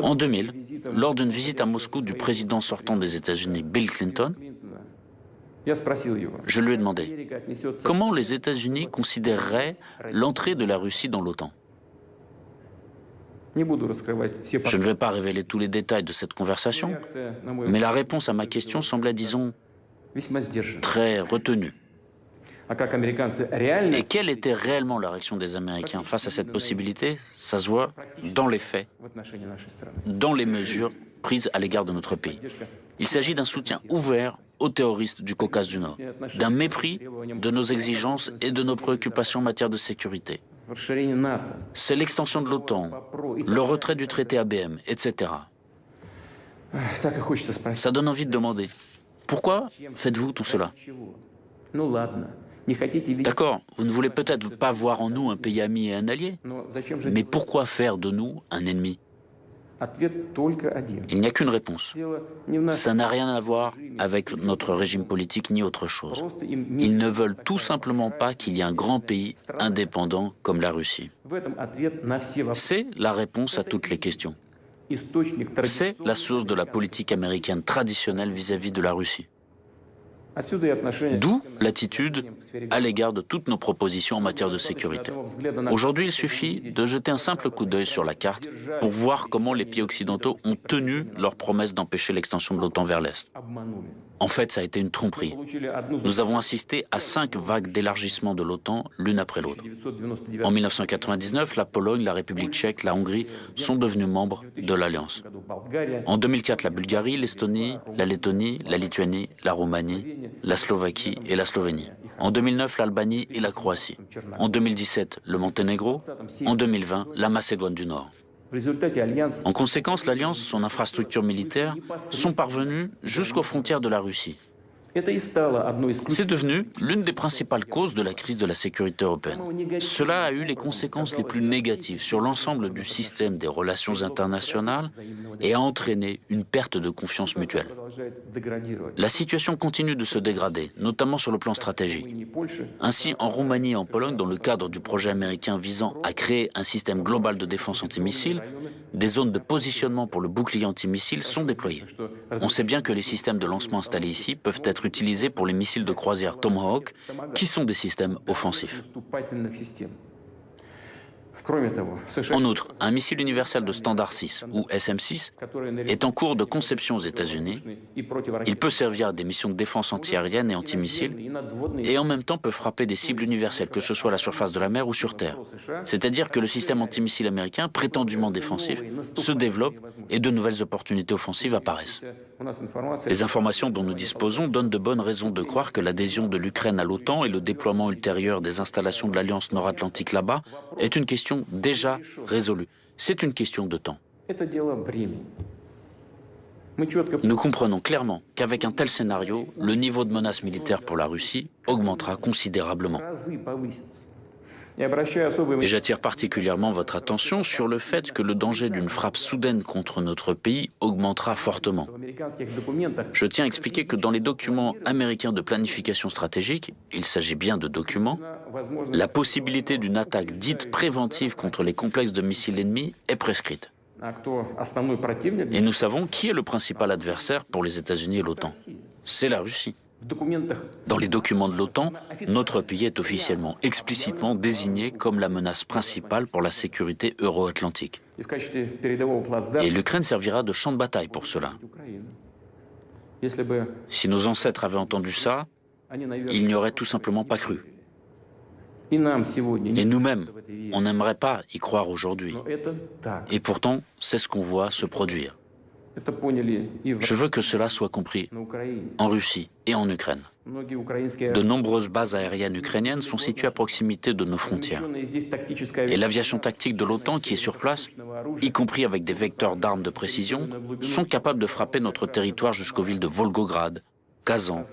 En 2000, lors d'une visite à Moscou du président sortant des États-Unis, Bill Clinton, je lui ai demandé comment les États-Unis considéreraient l'entrée de la Russie dans l'OTAN. Je ne vais pas révéler tous les détails de cette conversation, mais la réponse à ma question semblait, disons, très retenue. Et quelle était réellement la réaction des Américains face à cette possibilité? Ça se voit dans les faits, dans les mesures prises à l'égard de notre pays. Il s'agit d'un soutien ouvert aux terroristes du Caucase du Nord, d'un mépris de nos exigences et de nos préoccupations en matière de sécurité. C'est l'extension de l'OTAN, le retrait du traité ABM, etc. Ça donne envie de demander, pourquoi faites-vous tout cela? D'accord, vous ne voulez peut-être pas voir en nous un pays ami et un allié, mais pourquoi faire de nous un ennemi? Il n'y a qu'une réponse. Ça n'a rien à voir avec notre régime politique ni autre chose. Ils ne veulent tout simplement pas qu'il y ait un grand pays indépendant comme la Russie. C'est la réponse à toutes les questions. C'est la source de la politique américaine traditionnelle vis-à-vis de la Russie. D'où l'attitude à l'égard de toutes nos propositions en matière de sécurité. Aujourd'hui, il suffit de jeter un simple coup d'œil sur la carte pour voir comment les pays occidentaux ont tenu leur promesse d'empêcher l'extension de l'OTAN vers l'Est. En fait, ça a été une tromperie. Nous avons assisté à 5 vagues d'élargissement de l'OTAN, l'une après l'autre. En 1999, la Pologne, la République tchèque, la Hongrie sont devenus membres de l'Alliance. En 2004, la Bulgarie, l'Estonie, la Lettonie, la Lituanie, la Roumanie, la Slovaquie et la Slovénie. En 2009, l'Albanie et la Croatie. En 2017, le Monténégro. En 2020, la Macédoine du Nord. En conséquence, l'Alliance, son infrastructure militaire, sont parvenues jusqu'aux frontières de la Russie. C'est devenu l'une des principales causes de la crise de la sécurité européenne. Cela a eu les conséquences les plus négatives sur l'ensemble du système des relations internationales et a entraîné une perte de confiance mutuelle. La situation continue de se dégrader, notamment sur le plan stratégique. Ainsi, en Roumanie et en Pologne, dans le cadre du projet américain visant à créer un système global de défense antimissile, des zones de positionnement pour le bouclier antimissile sont déployées. On sait bien que les systèmes de lancement installés ici peuvent être utilisés pour les missiles de croisière Tomahawk, qui sont des systèmes offensifs. En outre, un missile universel de standard 6, ou SM-6, est en cours de conception aux États-Unis. Il peut servir à des missions de défense antiaérienne et antimissiles, et en même temps peut frapper des cibles universelles, que ce soit à la surface de la mer ou sur terre. C'est-à-dire que le système antimissile américain, prétendument défensif, se développe et de nouvelles opportunités offensives apparaissent. Les informations dont nous disposons donnent de bonnes raisons de croire que l'adhésion de l'Ukraine à l'OTAN et le déploiement ultérieur des installations de l'Alliance nord-atlantique là-bas est une question déjà résolue. C'est une question de temps. Nous comprenons clairement qu'avec un tel scénario, le niveau de menace militaire pour la Russie augmentera considérablement. Et j'attire particulièrement votre attention sur le fait que le danger d'une frappe soudaine contre notre pays augmentera fortement. Je tiens à expliquer que dans les documents américains de planification stratégique, il s'agit bien de documents, la possibilité d'une attaque dite préventive contre les complexes de missiles ennemis est prescrite. Et nous savons qui est le principal adversaire pour les États-Unis et l'OTAN. C'est la Russie. Dans les documents de l'OTAN, notre pays est officiellement, explicitement désigné comme la menace principale pour la sécurité euro-atlantique. Et l'Ukraine servira de champ de bataille pour cela. Si nos ancêtres avaient entendu ça, ils n'y auraient tout simplement pas cru. Et nous-mêmes, on n'aimerait pas y croire aujourd'hui. Et pourtant, c'est ce qu'on voit se produire. Je veux que cela soit compris en Russie et en Ukraine. De nombreuses bases aériennes ukrainiennes sont situées à proximité de nos frontières. Et l'aviation tactique de l'OTAN qui est sur place, y compris avec des vecteurs d'armes de précision, sont capables de frapper notre territoire jusqu'aux villes de Volgograd, Kazan,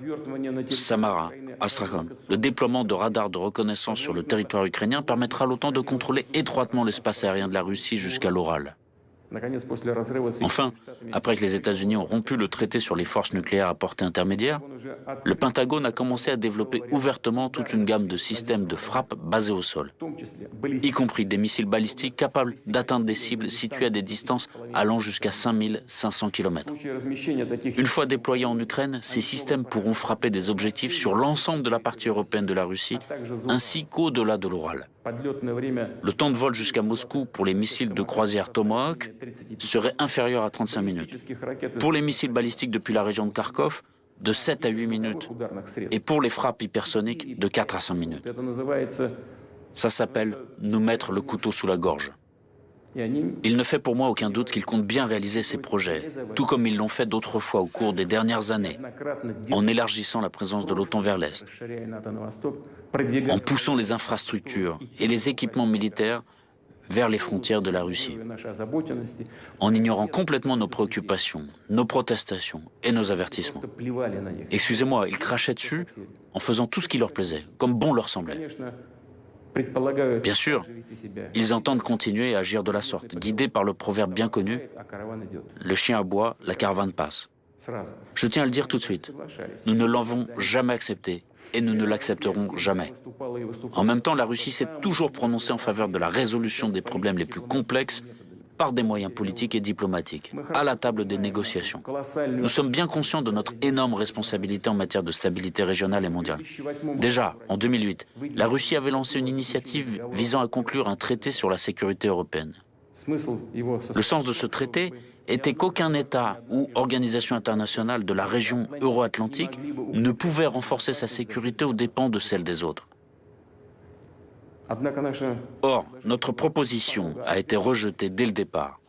Samara, Astrakhan. Le déploiement de radars de reconnaissance sur le territoire ukrainien permettra à l'OTAN de contrôler étroitement l'espace aérien de la Russie jusqu'à l'Oral. Enfin, après que les États-Unis ont rompu le traité sur les forces nucléaires à portée intermédiaire, le Pentagone a commencé à développer ouvertement toute une gamme de systèmes de frappe basés au sol, y compris des missiles balistiques capables d'atteindre des cibles situées à des distances allant jusqu'à 5500 km. Une fois déployés en Ukraine, ces systèmes pourront frapper des objectifs sur l'ensemble de la partie européenne de la Russie, ainsi qu'au-delà de l'Oural. Le temps de vol jusqu'à Moscou pour les missiles de croisière Tomahawk serait inférieur à 35 minutes. Pour les missiles balistiques depuis la région de Kharkov, de 7 à 8 minutes. Et pour les frappes hypersoniques, de 4 à 5 minutes. Ça s'appelle nous mettre le couteau sous la gorge. Il ne fait pour moi aucun doute qu'ils comptent bien réaliser ces projets, tout comme ils l'ont fait d'autres fois au cours des dernières années, en élargissant la présence de l'OTAN vers l'Est, en poussant les infrastructures et les équipements militaires vers les frontières de la Russie, en ignorant complètement nos préoccupations, nos protestations et nos avertissements. Excusez-moi, ils crachaient dessus en faisant tout ce qui leur plaisait, comme bon leur semblait. Bien sûr, ils entendent continuer à agir de la sorte, guidés par le proverbe bien connu « Le chien aboie, la caravane passe ». Je tiens à le dire tout de suite, nous ne l'avons jamais accepté et nous ne l'accepterons jamais. En même temps, la Russie s'est toujours prononcée en faveur de la résolution des problèmes les plus complexes par des moyens politiques et diplomatiques, à la table des négociations. Nous sommes bien conscients de notre énorme responsabilité en matière de stabilité régionale et mondiale. Déjà, en 2008, la Russie avait lancé une initiative visant à conclure un traité sur la sécurité européenne. Le sens de ce traité était qu'aucun État ou organisation internationale de la région euro-atlantique ne pouvait renforcer sa sécurité aux dépens de celle des autres. Or, notre proposition a été rejetée dès le départ.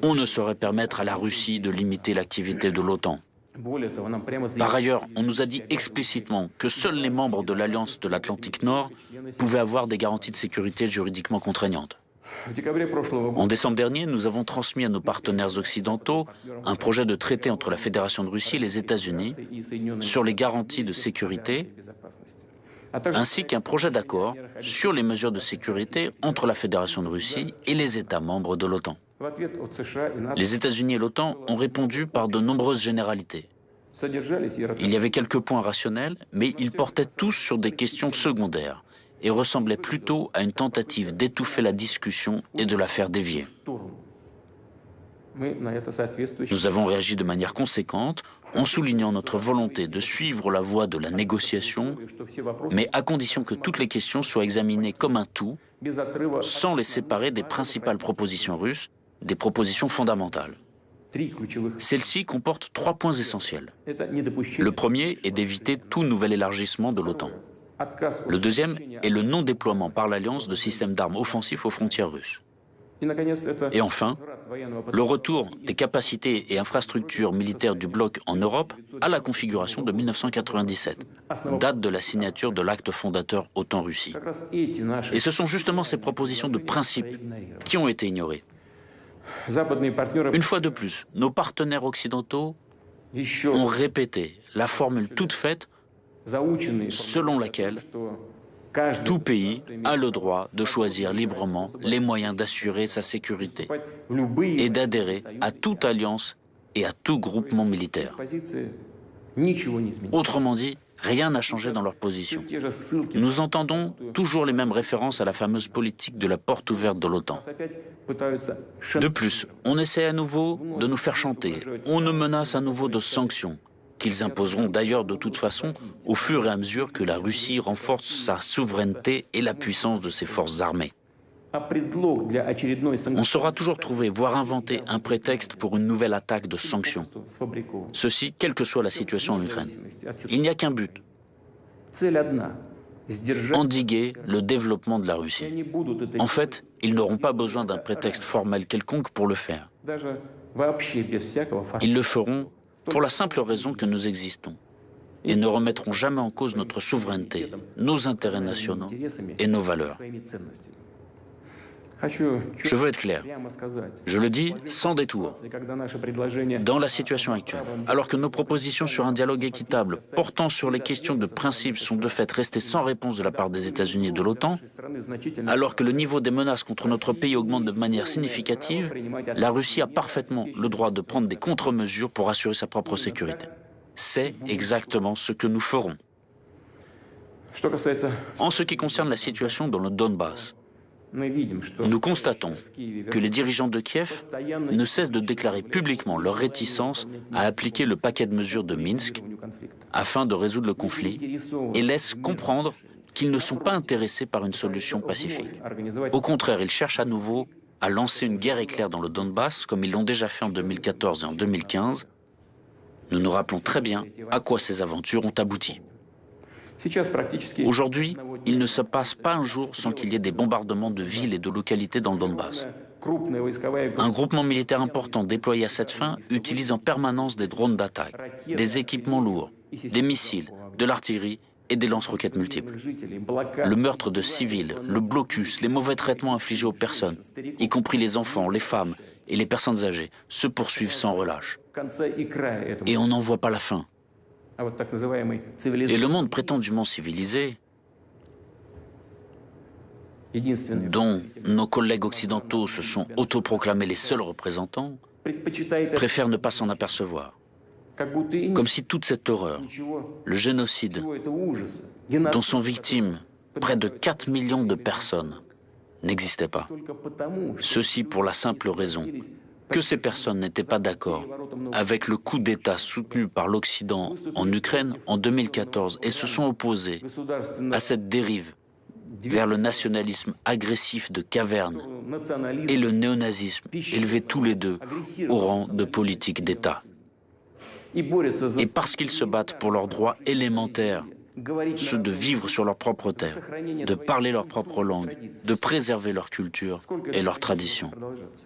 On ne saurait permettre à la Russie de limiter l'activité de l'OTAN. Par ailleurs, on nous a dit explicitement que seuls les membres de l'Alliance de l'Atlantique Nord pouvaient avoir des garanties de sécurité juridiquement contraignantes. En décembre dernier, nous avons transmis à nos partenaires occidentaux un projet de traité entre la Fédération de Russie et les États-Unis sur les garanties de sécurité, ainsi qu'un projet d'accord sur les mesures de sécurité entre la Fédération de Russie et les États membres de l'OTAN. Les États-Unis et l'OTAN ont répondu par de nombreuses généralités. Il y avait quelques points rationnels, mais ils portaient tous sur des questions secondaires et ressemblaient plutôt à une tentative d'étouffer la discussion et de la faire dévier. Nous avons réagi de manière conséquente en soulignant notre volonté de suivre la voie de la négociation, mais à condition que toutes les questions soient examinées comme un tout, sans les séparer des principales propositions russes, des propositions fondamentales. Celle-ci comporte 3 points essentiels. Le premier est d'éviter tout nouvel élargissement de l'OTAN. Le deuxième est le non-déploiement par l'Alliance de systèmes d'armes offensifs aux frontières russes. Et enfin, le retour des capacités et infrastructures militaires du bloc en Europe à la configuration de 1997, date de la signature de l'acte fondateur OTAN-Russie. Et ce sont justement ces propositions de principe qui ont été ignorées. Une fois de plus, nos partenaires occidentaux ont répété la formule toute faite selon laquelle tout pays a le droit de choisir librement les moyens d'assurer sa sécurité et d'adhérer à toute alliance et à tout groupement militaire. Autrement dit, rien n'a changé dans leur position. Nous entendons toujours les mêmes références à la fameuse politique de la porte ouverte de l'OTAN. De plus, on essaie à nouveau de nous faire chanter, on nous menace à nouveau de sanctions, qu'ils imposeront d'ailleurs de toute façon au fur et à mesure que la Russie renforce sa souveraineté et la puissance de ses forces armées. On saura toujours trouver, voire inventer un prétexte pour une nouvelle attaque de sanctions. Ceci, quelle que soit la situation en Ukraine. Il n'y a qu'un but: endiguer le développement de la Russie. En fait, ils n'auront pas besoin d'un prétexte formel quelconque pour le faire. Ils le feront pour la simple raison que nous existons et ne remettront jamais en cause notre souveraineté, nos intérêts nationaux et nos valeurs. Je veux être clair, je le dis sans détour. Dans la situation actuelle, alors que nos propositions sur un dialogue équitable portant sur les questions de principe sont de fait restées sans réponse de la part des États-Unis et de l'OTAN, alors que le niveau des menaces contre notre pays augmente de manière significative, la Russie a parfaitement le droit de prendre des contre-mesures pour assurer sa propre sécurité. C'est exactement ce que nous ferons. En ce qui concerne la situation dans le Donbass, nous constatons que les dirigeants de Kiev ne cessent de déclarer publiquement leur réticence à appliquer le paquet de mesures de Minsk afin de résoudre le conflit et laissent comprendre qu'ils ne sont pas intéressés par une solution pacifique. Au contraire, ils cherchent à nouveau à lancer une guerre éclair dans le Donbass comme ils l'ont déjà fait en 2014 et en 2015. Nous nous rappelons très bien à quoi ces aventures ont abouti. Aujourd'hui, il ne se passe pas un jour sans qu'il y ait des bombardements de villes et de localités dans le Donbass. Un groupement militaire important déployé à cette fin utilise en permanence des drones d'attaque, des équipements lourds, des missiles, de l'artillerie et des lance-roquettes multiples. Le meurtre de civils, le blocus, les mauvais traitements infligés aux personnes, y compris les enfants, les femmes et les personnes âgées, se poursuivent sans relâche. Et on n'en voit pas la fin. Et le monde prétendument civilisé, dont nos collègues occidentaux se sont autoproclamés les seuls représentants, préfère ne pas s'en apercevoir. Comme si toute cette horreur, le génocide, dont sont victimes près de 4 millions de personnes, n'existait pas. Ceci pour la simple raison que ces personnes n'étaient pas d'accord avec le coup d'État soutenu par l'Occident en Ukraine en 2014 et se sont opposés à cette dérive vers le nationalisme agressif de caverne et le néonazisme élevés tous les deux au rang de politique d'État. Et parce qu'ils se battent pour leurs droits élémentaires ceux de vivre sur leur propre terre, de parler leur propre langue, de préserver leur culture et leurs traditions.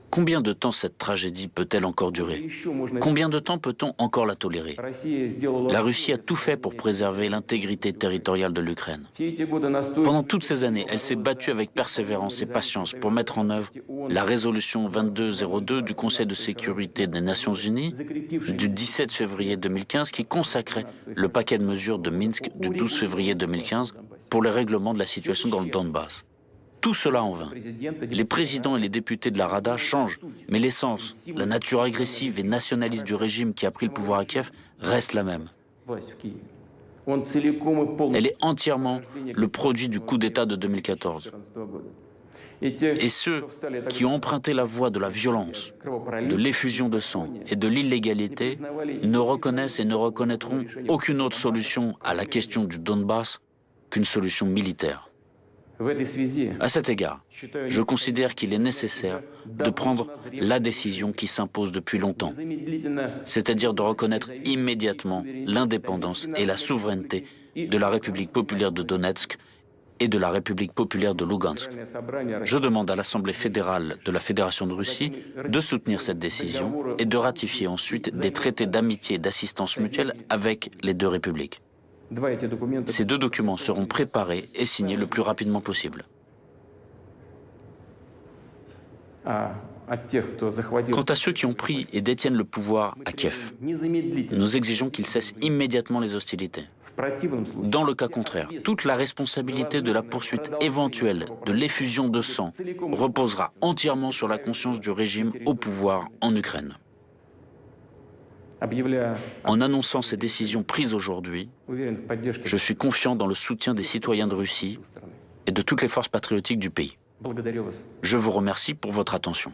Combien de temps cette tragédie peut-elle encore durer? Combien de temps peut-on encore la tolérer? La Russie a tout fait pour préserver l'intégrité territoriale de l'Ukraine. Pendant toutes ces années, elle s'est battue avec persévérance et patience pour mettre en œuvre la résolution 2202 du Conseil de sécurité des Nations Unies du 17 février 2015 qui consacrait le paquet de mesures de Minsk du 12 février 2015 pour le règlement de la situation dans le Donbass. Tout cela en vain. Les présidents et les députés de la Rada changent, mais l'essence, la nature agressive et nationaliste du régime qui a pris le pouvoir à Kiev reste la même. Elle est entièrement le produit du coup d'État de 2014. Et ceux qui ont emprunté la voie de la violence, de l'effusion de sang et de l'illégalité ne reconnaissent et ne reconnaîtront aucune autre solution à la question du Donbass qu'une solution militaire. À cet égard, je considère qu'il est nécessaire de prendre la décision qui s'impose depuis longtemps, c'est-à-dire de reconnaître immédiatement l'indépendance et la souveraineté de la République populaire de Donetsk et de la République populaire de Lugansk. Je demande à l'Assemblée fédérale de la Fédération de Russie de soutenir cette décision et de ratifier ensuite des traités d'amitié et d'assistance mutuelle avec les deux républiques. Ces deux documents seront préparés et signés le plus rapidement possible. Quant à ceux qui ont pris et détiennent le pouvoir à Kiev, nous exigeons qu'ils cessent immédiatement les hostilités. Dans le cas contraire, toute la responsabilité de la poursuite éventuelle de l'effusion de sang reposera entièrement sur la conscience du régime au pouvoir en Ukraine. En annonçant ces décisions prises aujourd'hui, je suis confiant dans le soutien des citoyens de Russie et de toutes les forces patriotiques du pays. Je vous remercie pour votre attention.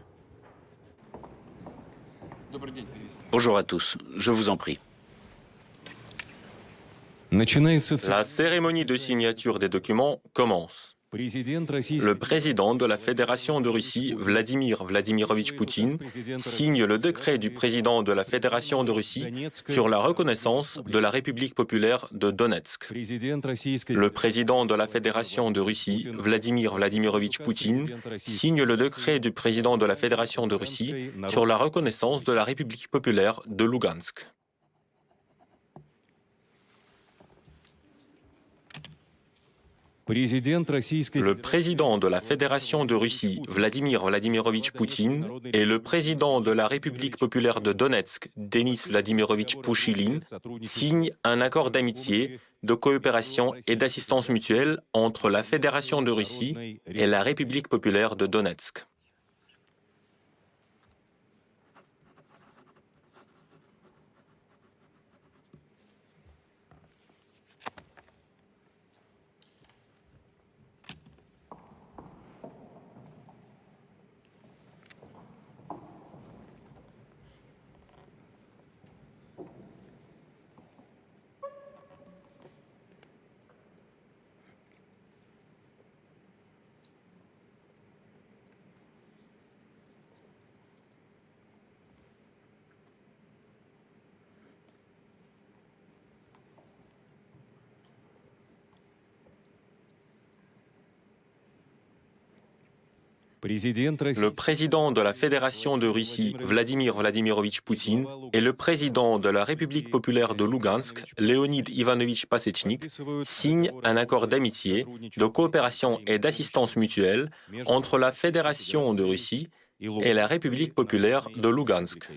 Bonjour à tous, je vous en prie. La cérémonie de signature des documents commence. Le président de la Fédération de Russie, Vladimir Vladimirovitch Poutine, signe le décret du président de la Fédération de Russie sur la reconnaissance de la République populaire de Donetsk. Le président de la Fédération de Russie, Vladimir Vladimirovitch Poutine, signe le décret du président de la Fédération de Russie sur la reconnaissance de la République populaire de Lugansk. Le président de la Fédération de Russie, Vladimir Vladimirovitch Poutine, et le président de la République populaire de Donetsk, Denis Vladimirovitch Pouchilin, signent un accord d'amitié, de coopération et d'assistance mutuelle entre la Fédération de Russie et la République populaire de Donetsk. Le président de la Fédération de Russie, Vladimir Vladimirovitch Poutine, et le président de la République populaire de Lugansk, Leonid Ivanovich Pasechnik, signent un accord d'amitié, de coopération et d'assistance mutuelle entre la Fédération de Russie et la République populaire de Lugansk.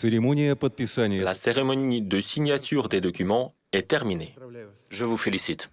La cérémonie de signature des documents est terminée. Je vous félicite.